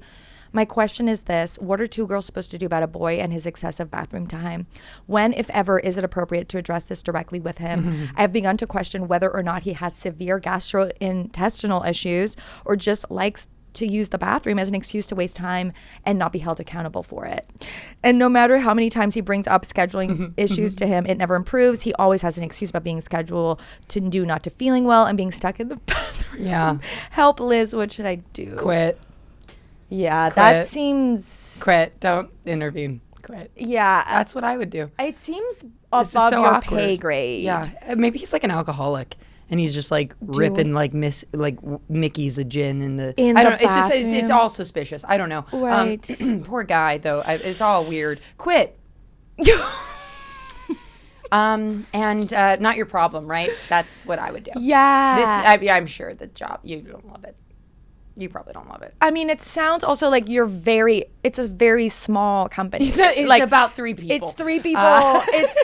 My question is this: what are two girls supposed to do about a boy and his excessive bathroom time? When, if ever, is it appropriate to address this directly with him? I have begun to question whether or not he has severe gastrointestinal issues or just likes to use the bathroom as an excuse to waste time and not be held accountable for it. And no matter how many times he brings up scheduling issues to him, it never improves. He always has an excuse about being scheduled to do not to feeling well and being stuck in the bathroom. Yeah. Help, Liz. What should I do? Quit. Yeah, that seems... Quit. Don't intervene. Quit. Yeah. That's what I would do. It seems This is above so your awkward. pay grade. Yeah. Maybe he's like an alcoholic. And he's just like ripping like Mickey's a gin in the. I don't know. It's all suspicious. I don't know. Right. Poor guy though. It's all weird. Quit. And not your problem, right? That's what I would do. Yeah. I'm sure the job you don't love it. You probably don't love it. I mean, it sounds also like it's a very small company. It's like about 3 people. It's 3 people.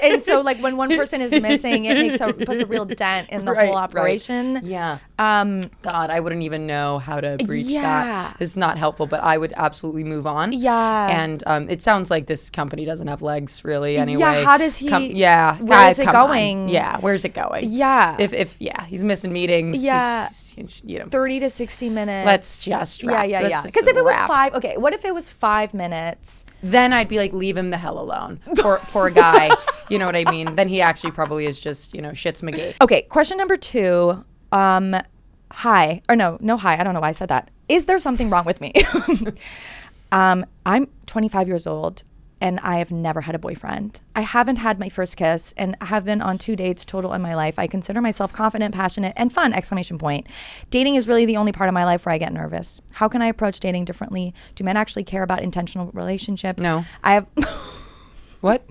And so like when one person is missing, it puts a real dent in the whole operation. Right. Yeah. God, I wouldn't even know how to breach that. It's not helpful, but I would absolutely move on. Yeah. And it sounds like this company doesn't have legs really anyway. Yeah. How does he? Where is it going? Yeah. Where's it going? Yeah. If he's missing meetings. Yeah. 30 to 60 minutes. Let's just wrap. Yeah. Because if it was 5, okay, what if it was 5 minutes? Then I'd be like, leave him the hell alone. Poor guy. You know what I mean? Then he actually probably is just, shit's McGee. Okay, question number 2. Hi. Or no, hi. I don't know why I said that. Is there something wrong with me? I'm 25 years old. And I have never had a boyfriend. I haven't had my first kiss and have been on 2 dates total in my life. I consider myself confident, passionate, and fun, ! Dating is really the only part of my life where I get nervous. How can I approach dating differently? Do men actually care about intentional relationships? No. I have... What?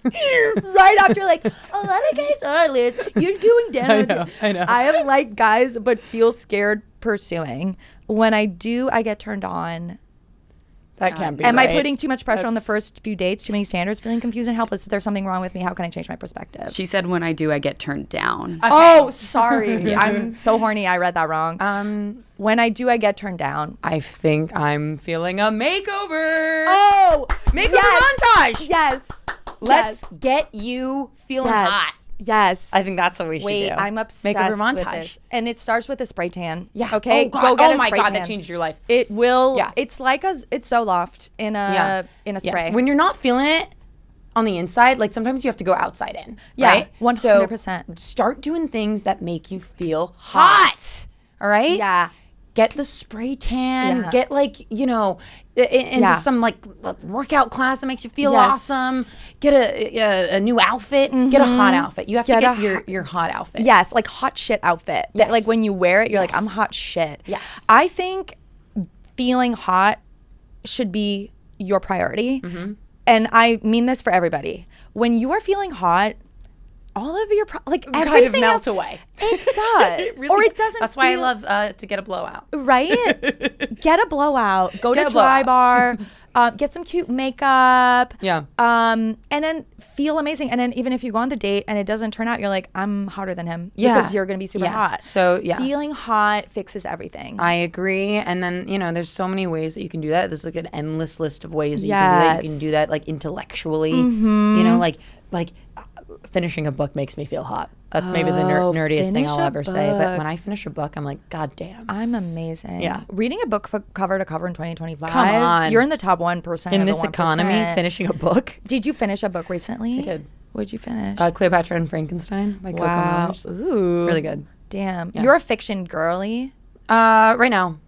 Right after like, a lot of guys are, Liz. You're going down. I know. I have liked guys but feel scared pursuing. When I do, I get turned on. That can't be Am right. I putting too much pressure on the first few dates? Too many standards? Feeling confused and helpless? Is there something wrong with me? How can I change my perspective? She said, when I do, I get turned down. Okay. Oh, sorry. I'm so horny. I read that wrong. When I do, I get turned down. I think I'm feeling a makeover. Oh, Makeover montage. Yes. Let's get you feeling hot. Yes. I think that's what we should do. Wait, I'm obsessed Makeover with montage. this. And it starts with a spray tan. Yeah. Okay. Oh, God. Go get a my spray God, tan. that changed your life. It will. Yeah. It's like it's Zoloft in a spray. Yes. When you're not feeling it on the inside, like sometimes you have to go outside in. Yeah, right? 100%. So start doing things that make you feel hot. All right? Yeah. Get the spray tan. Yeah. Get into some workout class that makes you feel awesome. Get a new outfit. Get a hot outfit. You have to get your hot outfit. Yes, like hot shit outfit. Yes. That like when you wear it, you're like, I'm hot shit. Yes. I think feeling hot should be your priority. Mm-hmm. And I mean this for everybody. When you are feeling hot, all of your everything kind of melt else, away. It does. Really or it doesn't. That's why I love to get a blowout. Right? Get a blowout. Go to Dry Bar. Get some cute makeup. Yeah. And then feel amazing. And then even if you go on the date and it doesn't turn out, you're like, I'm hotter than him. Yeah. Because you're going to be super hot. So, yes. Feeling hot fixes everything. I agree. And then, there's so many ways that you can do that. There's like an endless list of ways that you can do that. You can do that like intellectually. Mm-hmm. Like finishing a book makes me feel hot. That's maybe the nerdiest thing I'll ever say. But when I finish a book, I'm like, God damn. I'm amazing. Yeah. Reading a book cover to cover in 2025. Come on. You're in the top 1%. In of this the 1%. economy, finishing a book. Did you finish a book recently? I did. What did you finish? Cleopatra and Frankenstein by Coco Mars. Ooh. Really good. Damn. Yeah. You're a fiction girly. Right now.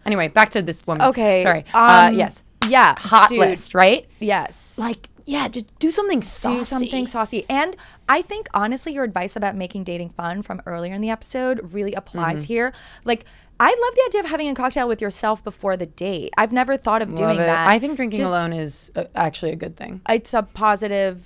Anyway, back to this woman. Okay. Sorry. Yes. Yeah. Hot list, right? Yes. Just do something saucy. Do something saucy. And I think, honestly, your advice about making dating fun from earlier in the episode really applies here. Like, I love the idea of having a cocktail with yourself before the date. I've never thought of doing that. I think drinking alone is actually a good thing. It's a positive.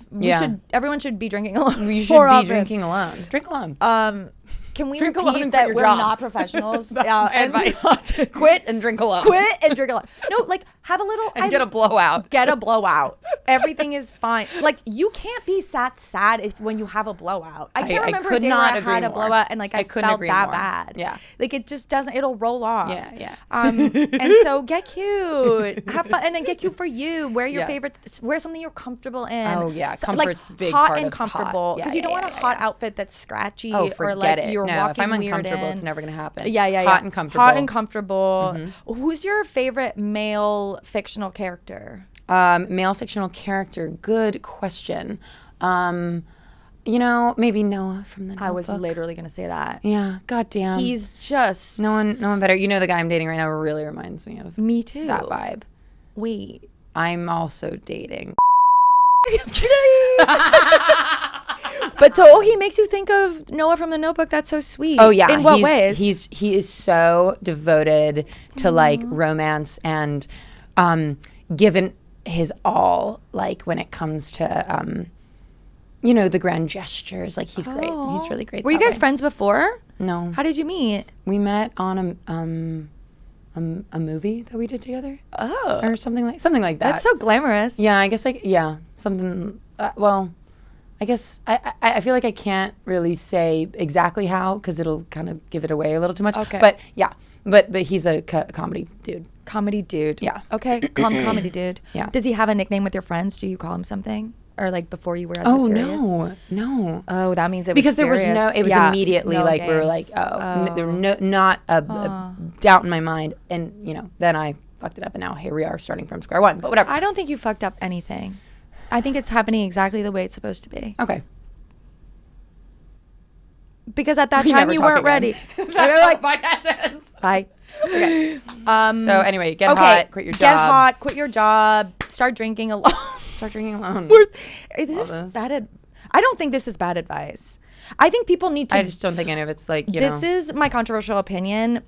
Everyone should be drinking alone. You should be drinking alone. Drink alone. Can we drink alone repeat and that quit we're your job. not professionals? That's my advice. Quit and drink alone. Quit and drink alone. No, like have a little. And get a blowout. Get a blowout. Everything is fine. Like, you can't be sad if when you have a blowout. I can't remember a day where I had a blowout and like I felt that bad. Yeah. Like, it just doesn't. It'll roll off. Yeah. And so get cute, have fun, and then get cute for you. Wear your favorite. Wear something you're comfortable in. Oh yeah, so, comfort's like, big hot part and of comfortable because you don't want a hot outfit that's scratchy. Oh, or forget like it. you're No, walking if I'm weird uncomfortable, in. it's never gonna happen. Yeah. Hot and comfortable. Hot and comfortable. Who's your favorite male fictional character? Male fictional character. Good question. Maybe Noah from the Notebook. I was literally gonna say that. Yeah. Goddamn. He's just no one better. The guy I'm dating right now really reminds me of me too. that vibe. Wait. I'm also dating. But so he makes you think of Noah from the Notebook. That's so sweet. Oh yeah. In what ways? He is so devoted to like romance and given his all, like when it comes to the grand gestures. Like he's great. He's really great. Were you guys friends before? No. How did you meet? We met on a movie that we did together. Oh. Or something like that. That's so glamorous. Yeah, I guess something. I guess I feel like I can't really say exactly how because it'll kind of give it away a little too much. Okay. But yeah, but he's a comedy dude. Comedy dude. Yeah. Okay. Call him comedy dude. Yeah. Does he have a nickname with your friends? Do you call him something? Or like before you were serious? No. Oh, that means it was Because there was serious. it was immediately no like games. we were like, there were not a doubt in my mind, and then I fucked it up, and now here we are starting from square one. But whatever. I don't think you fucked up anything. I think it's happening exactly the way it's supposed to be. Okay. Because at that time you weren't ready. That's how the podcast ends. Bye. Okay. So anyway, get hot, quit your job. Get hot, quit your job, start drinking alone. Start drinking alone. This is bad. I don't think this is bad advice. I think people need to. I just don't think any of it's like, This is my controversial opinion.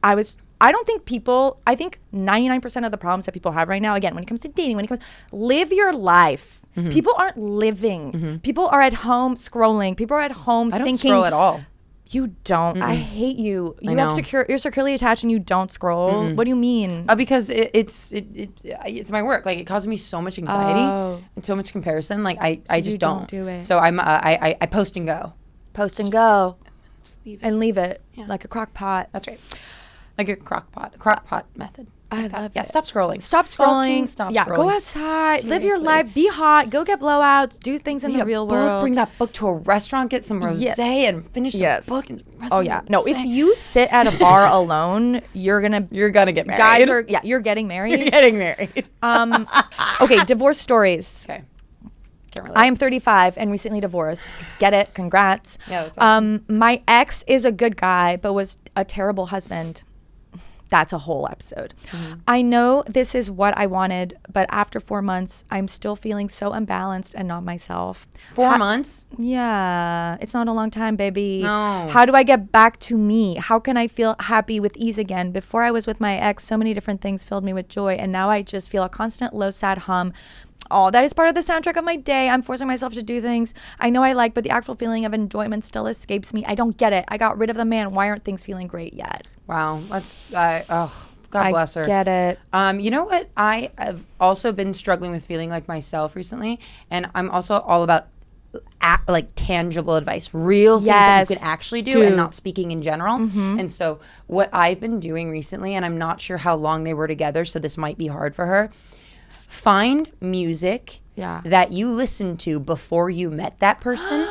I think 99% of the problems that people have right now, again, when it comes to dating, live your life. Mm-hmm. People aren't living. Mm-hmm. People are at home scrolling. People are at home thinking. I don't scroll at all. You don't. I hate you. You're securely attached and you don't scroll. What do you mean? Because it's my work. Like it causes me so much anxiety and so much comparison. Like I just don't do it. So I post and go. Post and go. Just leave it. And leave it like a crock pot. That's right. Like a crock pot method. I love it. Yeah, stop scrolling. Stop scrolling. Stop yeah, scrolling. Go outside. Seriously. Live your life. Be hot. Go get blowouts. Do things in the real world. Bring that book to a restaurant. Get some rosé and finish the book. And oh yeah. No, if you sit at a bar alone, you're gonna get married. Guys are you're getting married. You're getting married. Okay, divorce stories. Okay. I am 35 and recently divorced. Get it? Congrats. Yeah, that's awesome. My ex is a good guy, but was a terrible husband. That's a whole episode. Mm-hmm. I know this is what I wanted, but after 4 months, I'm still feeling so unbalanced and not myself. 4 months? Yeah. It's not a long time, baby. No. How do I get back to me? How can I feel happy with ease again? Before I was with my ex, so many different things filled me with joy, and now I just feel a constant low, sad hum. Oh, that is part of the soundtrack of my day. I'm forcing myself to do things I know I like, but the actual feeling of enjoyment still escapes me. I don't get it. I got rid of the man. Why aren't things feeling great yet? Wow. That's, God bless her. I get it. You know what? I have also been struggling with feeling like myself recently, and I'm also all about like tangible advice, real things that you can actually do and not speaking in general. Mm-hmm. And so what I've been doing recently, and I'm not sure how long they were together, so this might be hard for her. Find music that you listened to before you met that person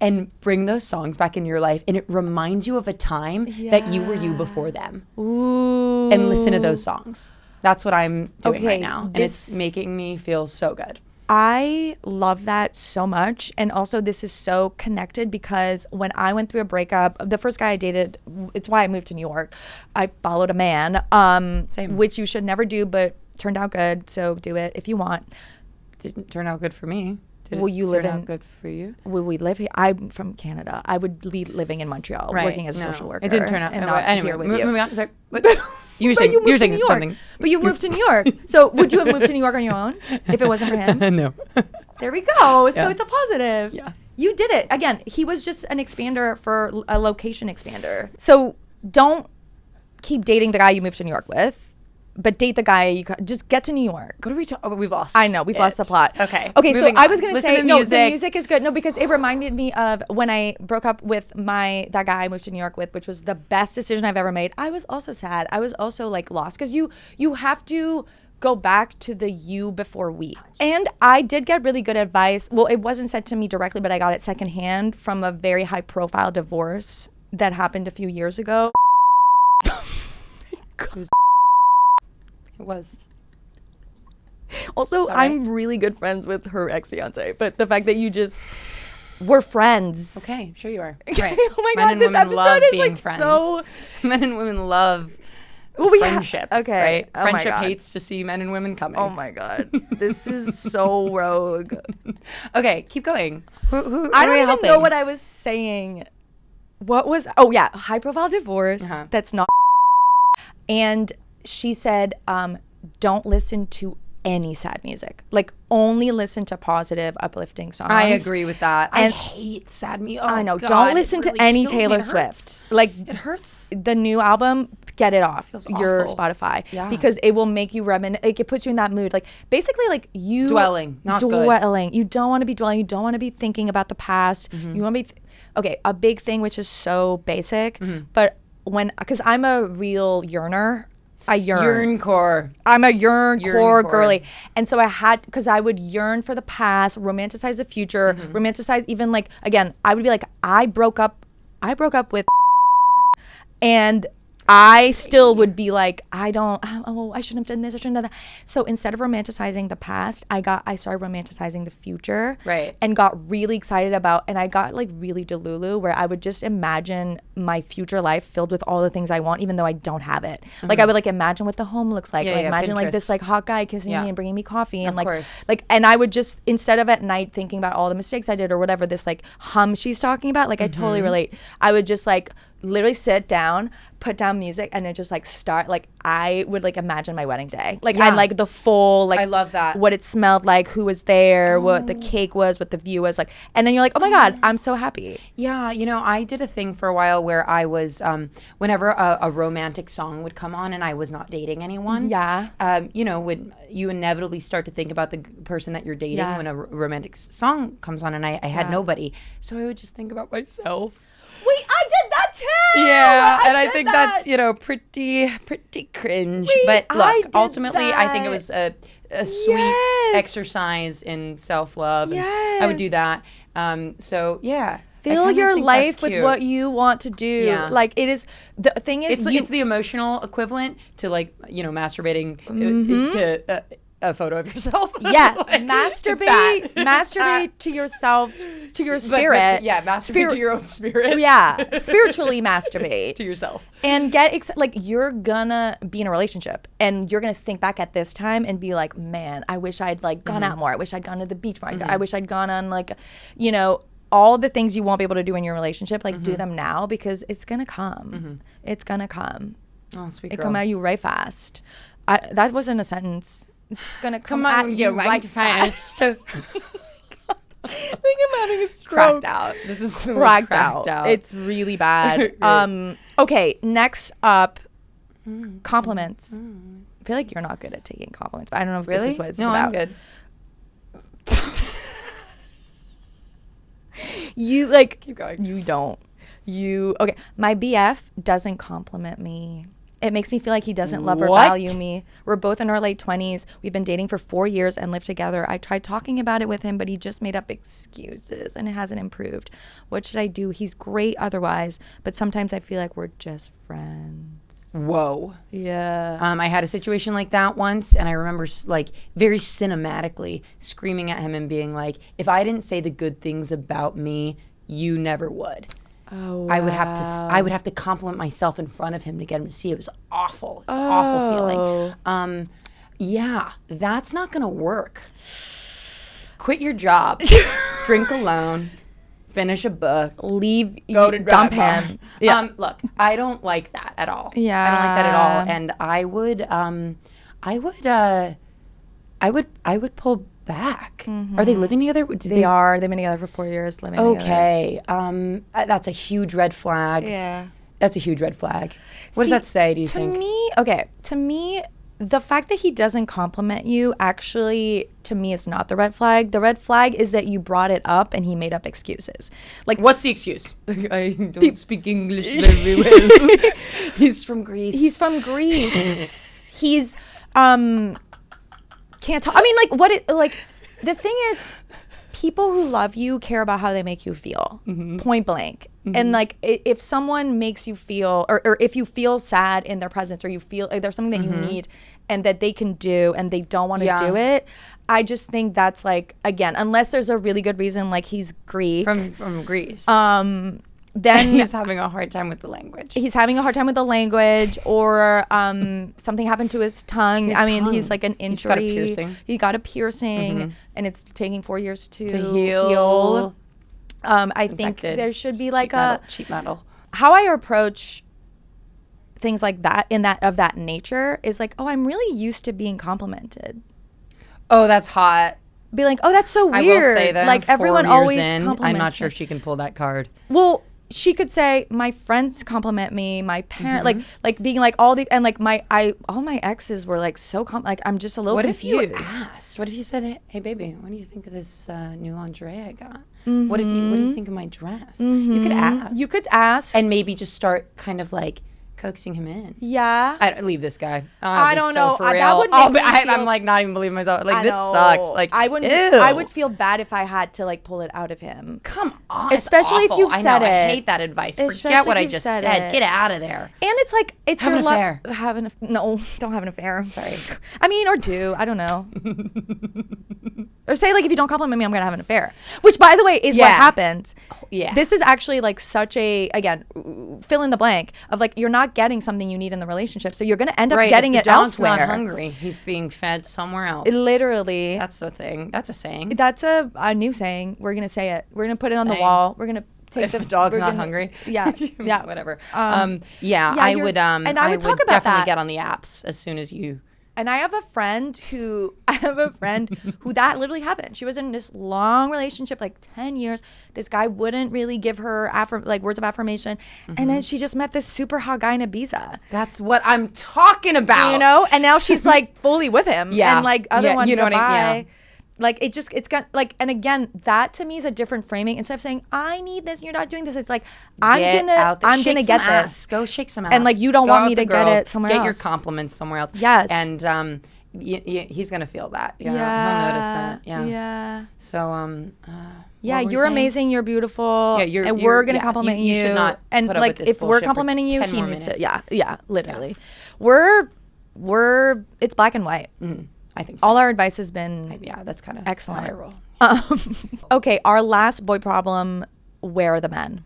and bring those songs back into your life. And it reminds you of a time that you were you before them. Ooh. And listen to those songs. That's what I'm doing right now. And it's making me feel so good. I love that so much. And also this is so connected because when I went through a breakup, the first guy I dated, it's why I moved to New York. I followed a man, which you should never do, but turned out good. So do it if you want. Didn't turn out good for me. Will you live out good for you? Will we live here? I'm from Canada. I would be living in Montreal, working as a social worker. It didn't turn out. And not anyway, here with you. moving on. Sorry. You were saying something. But you moved to New York. So would you have moved to New York on your own if it wasn't for him? No. There we go. So it's a positive. Yeah. You did it. Again, he was just an expander for a location expander. So don't keep dating the guy you moved to New York with. but date the guy. Just get to New York. What are we talking? We've lost. I know we've lost the plot. Okay. Okay. So Moving I on. was gonna Listen say to no. music. The music is good. No, because it reminded me of when I broke up with that guy I moved to New York with, which was the best decision I've ever made. I was also sad. I was also like lost because you have to go back to the you before we. And I did get really good advice. Well, it wasn't said to me directly, but I got it secondhand from a very high profile divorce that happened a few years ago. It was. Also, I'm really good friends with her ex-fiance, but the fact that you just were friends. Okay, sure you are. Right. Oh my Men God, and this women episode love is being like friends. so. Men and women love friendship. Okay. Right? Oh my Friendship God. hates to see men and women coming. Oh my God, this is so rogue. Okay, keep going. Who I are don't we even helping? know what I was saying. What was? Oh yeah, high profile divorce. That's not. And she said, don't listen to any sad music. Like only listen to positive, uplifting songs. I agree with that. I And hate sad music. I know. Don't listen to any Taylor Swift. Like it hurts. the new album, get it off your awful. Spotify. Yeah. Because it will make you reminisce. Like, it puts you in that mood. Like basically like you Dwelling, not good. dwelling. You don't want to be dwelling. You don't want to be thinking about the past. You want to be okay, a big thing which is so basic, but because I'm a real yearner. I yearn. Yearn-core. I'm a yearn-core core. girly. And so because I would yearn for the past, romanticize the future, romanticize even like, again, I would be like, I broke up with and I still would be like, I shouldn't have done this, I shouldn't have done that. So instead of romanticizing the past, I started romanticizing the future. Right. And got really excited and I got like really delulu where I would just imagine my future life filled with all the things I want, even though I don't have it. Like I would like imagine what the home looks like. Yeah, Like imagine like Pinterest. this like hot guy kissing me and bringing me coffee and Of course. and I would just, instead of at night thinking about all the mistakes I did or whatever, this like hum she's talking about, like I totally relate. I would just like literally sit down, put down music, and then just like start, like I would like imagine my wedding day. Like I like the full, like I love that. what it smelled like, who was there, what the cake was, what the view was like. And then you're like, oh my God, I'm so happy. Yeah, I did a thing for a while where I was, whenever a romantic song would come on and I was not dating anyone. Yeah. Would you inevitably start to think about the person that you're dating when a romantic song comes on, and I had nobody, so I would just think about myself. Wait, I did that too. Yeah, and I did think that. that's pretty cringe. Wait, but I look, did ultimately, I think it that. was a sweet exercise in self-love. And I would do that. So yeah. Fill your life with what you want to do. Yeah. Like it is, the thing is, It's the emotional equivalent to like masturbating to a photo of yourself. yeah, Like, masturbate to yourself, to your spirit. Masturbate to your own spirit. Yeah, spiritually masturbate to yourself. and like you're gonna be in a relationship and you're gonna think back at this time and be like, man, I wish I'd like gone out more. I wish I'd gone to the beach more. I wish I'd gone on like, all the things you won't be able to do in your relationship, like do them now because it's gonna come. It's gonna come. Oh, sweet It girl. come at you right fast. That wasn't a sentence. It's gonna come on, at you right fast. I think I'm having a stroke. Cracked out. This is the most Cracked out. It's really bad. Okay, next up, compliments. I feel like you're not good at taking compliments, but I don't know if this is what it's about. I'm good. You like Keep going. You don't. Okay. My BF doesn't compliment me. It makes me feel like he doesn't love or value me. We're both in our late 20s. We've been dating for 4 years and lived together. I tried talking about it with him, but he just made up excuses and it hasn't improved. What should I do? He's great otherwise, but sometimes I feel like we're just friends. Whoa. Yeah. I had a situation like that once, and I remember like very cinematically screaming at him and being like, if I didn't say the good things about me, you never would. Oh, wow. I would have to compliment myself in front of him to get him to see it. It was awful. It's an awful feeling. Yeah, that's not gonna work. Quit your job. Drink alone. Finish a book. Leave. Go to dump grandma. him. Yeah. Look, I don't like that at all. Yeah. I don't like that at all. And I would pull back. Are they living together? They are. They've been together for 4 years, living together. Okay. That's a huge red flag. Yeah. That's a huge red flag. What does that say, do you think? To me, the fact that he doesn't compliment you actually, to me, is not the red flag. The red flag is that you brought it up and he made up excuses. Like, What's the excuse? I don't speak English very well. He's from Greece. he's from Greece. He's can't talk. I mean, the thing is, people who love you care about how they make you feel, point blank. And like, if someone makes you feel, or if you feel sad in their presence, or you feel like there's something that you need and that they can do and they don't want to do it, I just think that's like, again, unless there's a really good reason, like he's Greek from Greece. Then he's having a hard time with the language. He's having a hard time with the language, or something happened to his tongue. He's like an injury. He got a piercing, and it's taking 4 years to heal. I think there should be like cheap metal. How I approach things like that of that nature is like, oh, I'm really used to being complimented. Oh, that's hot. Be like, oh, that's so weird. I will say that like everyone always compliments. I'm not sure if she can pull that card. Well, she could say, my friends compliment me, my parents, like being like all the, and like all my exes were like so like, I'm just a little confused. What if you asked? What if you said, hey baby, what do you think of this new lingerie I got? What do you think of my dress? You could ask. And maybe just start kind of like coaxing him in. Yeah. I don't leave this guy. I don't know. For real. That would make me feel, I'm like not even believing myself. Like, this sucks. Like, I would feel bad if I had to like pull it out of him. Come on. Especially if you've said it. I hate that advice. Forget what I just said. Get out of there. And it's like, it's have your an affair. No, don't have an affair. I'm sorry. I mean, or do. I don't know. Or say like, if you don't compliment me, I'm gonna have an affair. Which, by the way, is what happens. Yeah. This is actually like such a, again, fill in the blank of like, you're not getting something you need in the relationship, so you're gonna end up getting it elsewhere. Not hungry. He's being fed somewhere else. Literally. That's the thing. That's a saying. That's a new saying. We're gonna say it. We're gonna put it on the wall. We're gonna take if the dog's not hungry. Yeah. Yeah. Whatever. I would. And I would talk about definitely that. Get on the apps as soon as you. And I have a friend who that literally happened. She was in this long relationship, like 10 years. This guy wouldn't really give her words of affirmation. And then she just met this super hot guy in Ibiza. That's what I'm talking about. You know? And now she's like fully with him. Yeah. And like other ones you know go what by. I mean? Yeah. Like it's got like, and again, that to me is a different framing. Instead of saying, I need this and you're not doing this, it's like, I'm gonna get this. Go shake some ass. And like, you don't want me to get it somewhere else. Get your compliments somewhere else. Yes. And he's gonna feel that. Yeah. He'll notice that. Yeah. Yeah. So yeah, you're amazing. You're beautiful. Yeah, and we're gonna compliment you. You should not. And put up like, with this if we're bullshit complimenting you, for 10 he more needs to. minutes. Yeah. Literally, we're. It's black and white. I think so. All our advice has been. Yeah, that's kind of excellent. how I roll. Okay, our last boy problem. Where are the men?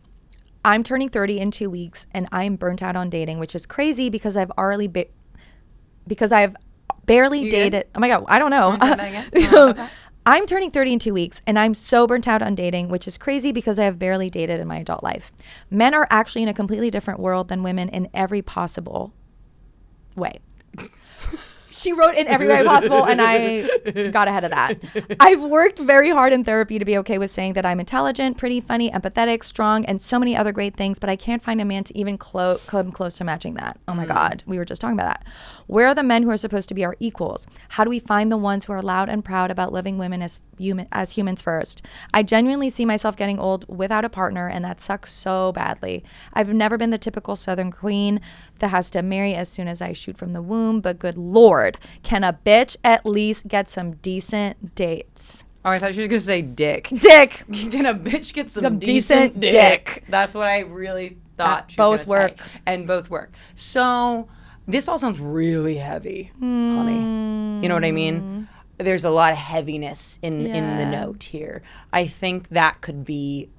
I'm turning 30 in 2 weeks, and I'm burnt out on dating, which is crazy because I've barely dated. Oh my god, I don't know. I'm turning 30 in 2 weeks, and I'm so burnt out on dating, which is crazy because I have barely dated in my adult life. Men are actually in a completely different world than women in every possible way. She wrote in every way possible, and I got ahead of that. I've worked very hard in therapy to be okay with saying that I'm intelligent, pretty, funny, empathetic, strong, and so many other great things, but I can't find a man to even come close to matching that. Oh my God, we were just talking about that. Where are the men who are supposed to be our equals? How do we find the ones who are loud and proud about loving women as humans first? I genuinely see myself getting old without a partner, and that sucks so badly. I've never been the typical Southern queen that has to marry as soon as I shoot from the womb, but good Lord, can a bitch at least get some decent dates? Oh, I thought she was going to say dick. Dick. Can a bitch get some decent dick? That's what I really thought she was going to say. And both work. So this all sounds really heavy, honey. You know what I mean? There's a lot of heaviness in the note here. I think that could be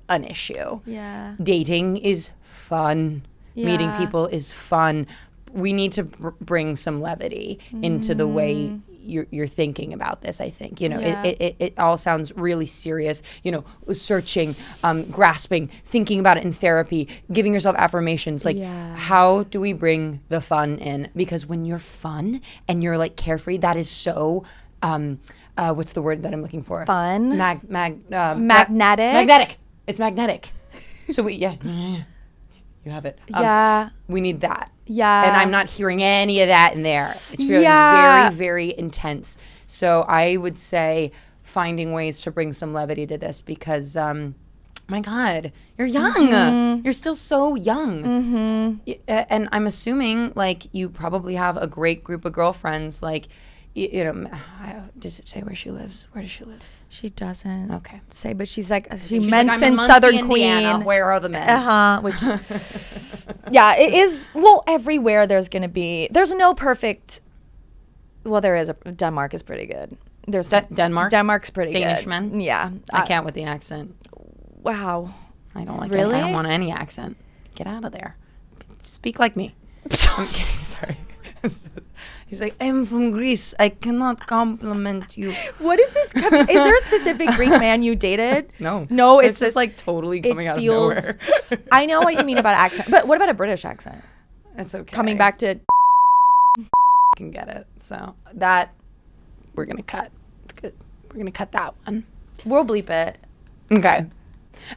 an issue. Yeah. Dating is fun. Yeah. Meeting people is fun. We need to bring some levity into the way you're thinking about this, I think. You know, it all sounds really serious. You know, searching, grasping, thinking about it in therapy, giving yourself affirmations. Like, how do we bring the fun in? Because when you're fun and you're like carefree, that is so... what's the word that I'm looking for? Fun. Magnetic. Magnetic. It's magnetic. So you have it. Yeah. We need that. Yeah. And I'm not hearing any of that in there. It's feeling Yeah. very, very intense. So I would say finding ways to bring some levity to this because, my God, you're young. You're still so young. And I'm assuming, like, you probably have a great group of girlfriends. Like, does it say where she lives? Where does she live? She doesn't Okay. say, but she's like, She's mentioned I'm in Muncie, Southern Indiana. Queen. Where are the men? Which, yeah, it is. Well, everywhere there's going to be, there's no perfect, well, there is, Denmark is pretty good. There's Denmark? Denmark's pretty Danish good. men? Yeah. I can't with the accent. Wow. I don't like Really? I don't want any accent. Get out of there. Speak like me. I'm kidding. Sorry. He's like, I'm from Greece. I cannot compliment you. What is this? Is there a specific Greek man you dated? No, it's just like totally it coming out feels, of nowhere. I know what you mean about accent, but what about a British accent? It's okay. Coming back to can get it. So that we're gonna cut. We're gonna cut that one. we'll bleep it. Okay.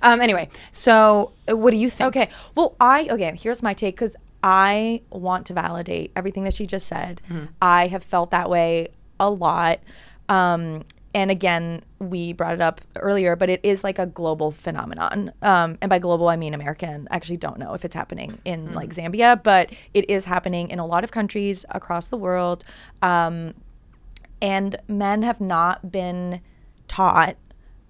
Anyway, so what do you think? Okay. Well, here's my take because I want to validate everything that she just said. I have felt that way a lot. And again, we brought it up earlier, but it is like a global phenomenon. And by global, I mean American. I actually don't know if it's happening in like Zambia, but it is happening in a lot of countries across the world. And men have not been taught,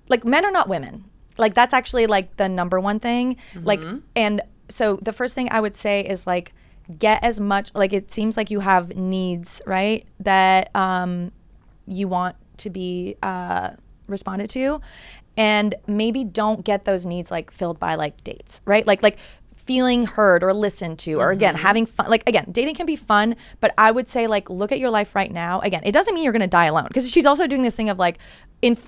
like men are not women. Like that's actually like the number one thing. Like, and so the first thing I would say is like, get as much, like it seems like you have needs, right? That you want to be responded to, and maybe don't get those needs like filled by like dates, right? Like feeling heard or listened to, or again, having fun. Like again, dating can be fun, but I would say like, look at your life right now. Again, it doesn't mean you're going to die alone, because she's also doing this thing of like,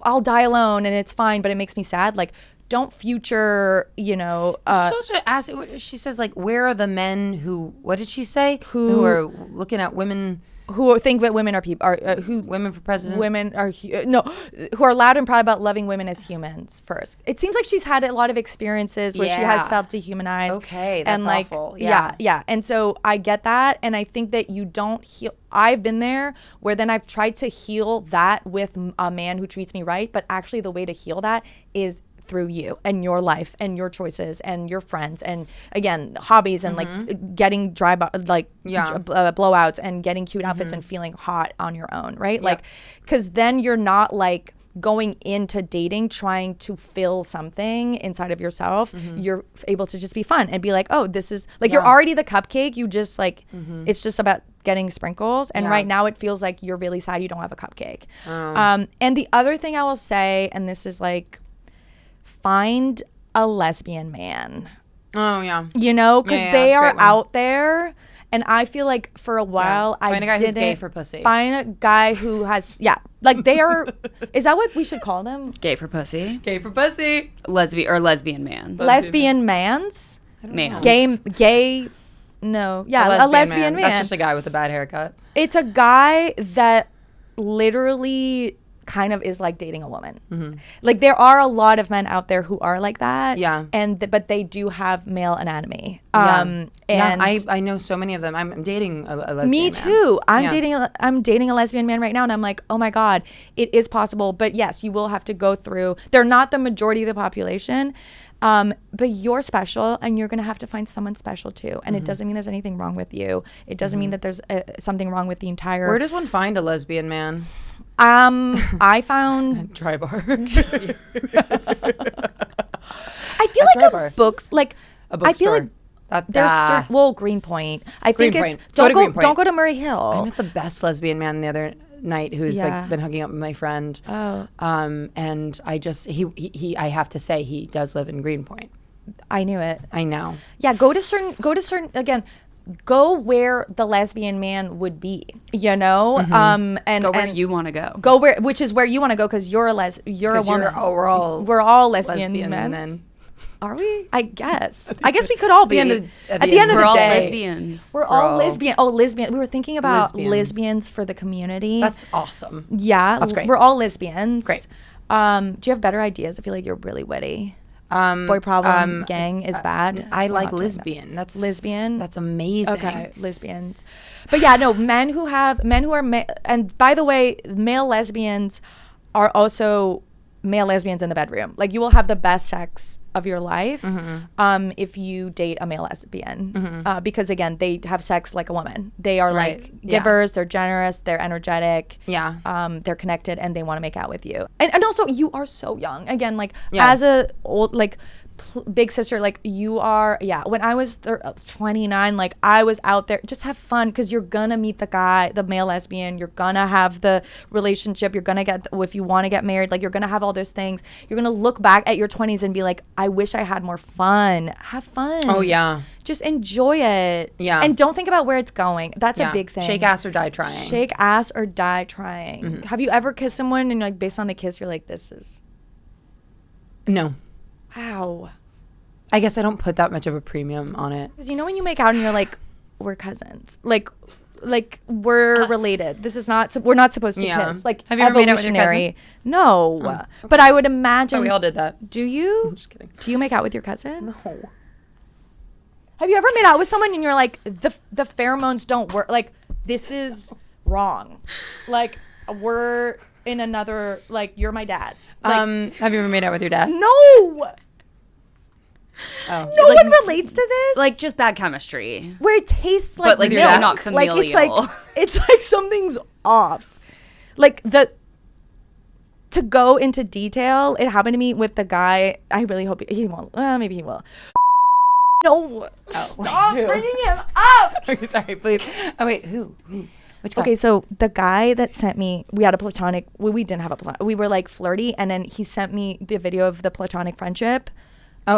I'll die alone and it's fine, but it makes me sad. Like, don't future, She's also asking, she says like, where are the men who, what did she say? Who are looking at women, who think that women are people, who women for president? women are who are loud and proud about loving women as humans first. It seems like she's had a lot of experiences where she has felt dehumanized. Okay, that's and like, awful. Yeah. And so I get that, and I think that you don't heal. I've been there where then I've tried to heal that with a man who treats me right, but actually the way to heal that is through you and your life and your choices and your friends and again hobbies and like getting blowouts and getting cute outfits and feeling hot on your own, right? Like, because then you're not like going into dating trying to fill something inside of yourself. You're able to just be fun and be like, oh, this is like you're already the cupcake. You just like it's just about getting sprinkles, and right now it feels like you're really sad you don't have a cupcake. And the other thing I will say, and this is like, find a lesbian man. Oh yeah. Because they are out there, and I feel like for a while I find a guy didn't who's gay for pussy. Find a guy who has like they are. Is that what we should call them? Gay for pussy. Gay for pussy. Lesbian mans. Lesbian mans. Mans. Gay. No. Yeah, a lesbian man. That's just a guy with a bad haircut. It's a guy that literally kind of is like dating a woman. Like there are a lot of men out there who are like that. Yeah. But they do have male anatomy. And I know so many of them. I'm dating a lesbian me man. too. I'm dating a lesbian man right now, and I'm like, oh my God, it is possible. But yes, you will have to go through. They're not the majority of the population. But you're special, and you're going to have to find someone special too. And it doesn't mean there's anything wrong with you. It doesn't mean that there's something wrong with the entire. Where does one find a lesbian man? I found Dry bar. I feel like bar. books, like A bookstore. I feel like there's Greenpoint. I think Greenpoint. it's Go to Greenpoint. don't go to Murray Hill. I met the best lesbian man the other night who's like been hooking up with my friend. Oh. And I just he I have to say he does live in Greenpoint. I knew it. I know. Yeah, go to certain again. Go where the lesbian man would be, and Go where you want to go. Go which is where you want to go, because you're a woman. We're all lesbian men. Are we? I guess we could all be. At the end of the day, we're all lesbians. We're all lesbian. Oh, lesbian. We were thinking about lesbians for the community. That's awesome. Yeah, that's great. We're all lesbians. Great. Do you have better ideas? I feel like you're really witty. Boy problem gang is bad. I We're like not doing that. lesbian. That's Lesbian. That's amazing. Okay, lesbians. But yeah, no, men who are and by the way, male lesbians are also male lesbians in the bedroom. Like, you will have the best sex of your life if you date a male lesbian, because again, they have sex like a woman. They are like givers. They're generous. They're energetic. Yeah. They're connected, and they want to make out with you. And also, you are so young. Again, like as a old big sister, like you are. Yeah. When I was 29, like I was out there. Just have fun, because you're gonna meet the male lesbian. You're gonna have the relationship. You're gonna get, if you want to get married, like you're gonna have all those things. You're gonna look back at your 20s and be like, I wish I had more fun. Have fun. Oh yeah. Just enjoy it. Yeah. And don't think about where it's going. That's a big thing. Shake ass or die trying. Shake ass or die trying. Have you ever kissed someone and like based on the kiss, you're like, this is No. wow. I guess I don't put that much of a premium on it. Because you know when you make out and you're like, we're cousins. Like we're related. This is not, we're not supposed to kiss. Like, have you ever made out with your cousin? No. Okay. But I would imagine. Oh, we all did that. Do you? I'm just kidding. Do you make out with your cousin? No. Have you ever made out with someone and you're like, the pheromones don't work? Like, this is wrong. Like, we're in another, like, you're my dad. Like, have you ever made out with your dad? no. Oh. No one relates to this. Like, just bad chemistry. where it tastes like But, like, milk. not familial. Like, it's like something's off. Like, to go into detail, it happened to me with the guy. I really hope he won't. Maybe he will. No. Stop bringing him up. Okay, sorry, please. Oh wait, who? Which guy? Okay, so the guy that sent me, we had a platonic. We didn't have a platonic. We were like flirty, and then he sent me the video of the platonic friendship.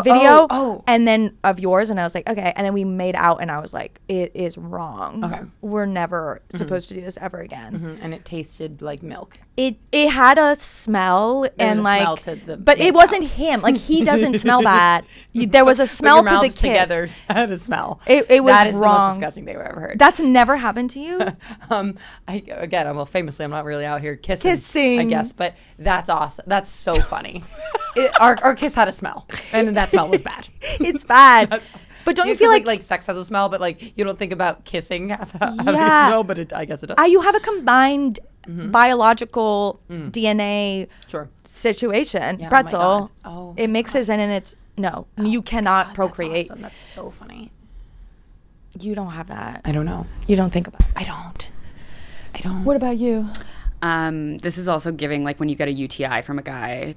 Video and then of yours, and I was like, okay, and then we made out, and I was like, it is wrong. Okay. We're never supposed to do this ever again. And it tasted like milk. It had a smell and a like smell to the but it make wasn't out. him. Like, he doesn't smell that. There was a smell Put your to the mouths kiss. together had a smell. It was that is the most wrong. disgusting thing I've ever heard. That's never happened to you? Famously, I'm not really out here kissing. Kissing. I guess, but that's awesome. That's so funny. Our kiss had a smell, and that smell was bad. It's bad. But don't you feel like sex has a smell, but like you don't think about kissing having a Yeah. smell, but I guess it does. you have a combined biological DNA Sure. situation. Yeah, oh my Pretzel. God. Oh it my mixes in, and it's you cannot procreate. That's awesome. That's so funny. You don't have that. I don't know. You don't think about it. I don't. What about you? This is also giving, like, when you get a UTI from a guy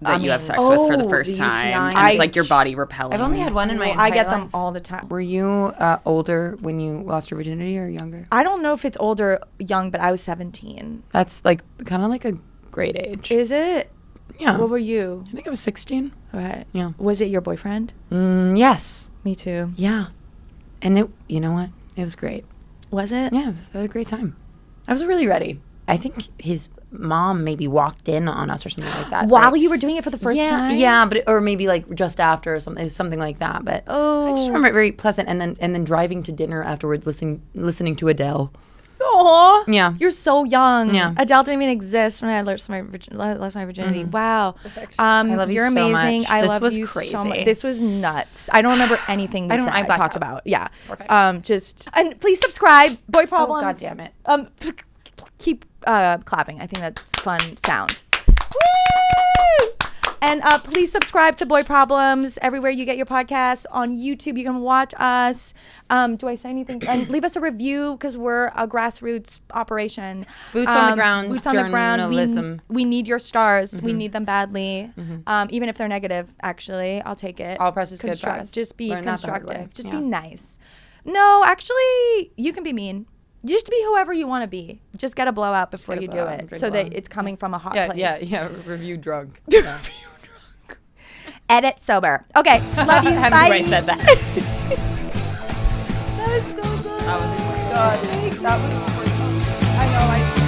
that you have sex with for the first the time. UTI. And it's like your body repelling. I've only had one in my entire I get them life. all the time. Were you older when you lost your virginity or younger? I don't know if it's old or young, but I was 17. That's like kind of like a great age. Is it? Yeah. What were you? I think I was 16. Okay. Yeah. Was it your boyfriend? Yes. Me too. Yeah. And you know what? It was great. Was it? Yeah, I had a great time. I was really ready. I think his mom maybe walked in on us or something like that. While right? you were doing it for the first time? Yeah, but or maybe like just after or something like that. But I just remember it very pleasant, and then driving to dinner afterwards, listening to Adele. Aw. Yeah. You're so young. Yeah. Adele didn't even exist when I lost my virginity. Wow. I love you You're so amazing. much. I This love was you so crazy. much. This was nuts. I don't remember anything we said. I blacked talked out. about. Yeah. Perfect. And please subscribe. Boy Problems. God damn it. Keep clapping. I think that's fun sound. Woo! And please subscribe to Boy Problems everywhere you get your podcasts. On YouTube, you can watch us. Do I say anything? And leave us a review, because we're a grassroots operation. Boots on the ground. Boots on the ground. Journalism. We need your stars. We need them badly. Even if they're negative, actually, I'll take it. All press is good press. Just be Learn that the hard way. constructive. Just Yeah. be nice. No, actually, you can be mean. Just be whoever you want to be. Just get a blowout before get a you do blowout, it, drink so a that lot. it's coming from a hot Yeah, place. yeah. Review drunk. Edit sober. Okay, love you. Bye. Hemingway said that. That was so good. That was God, that was. I know.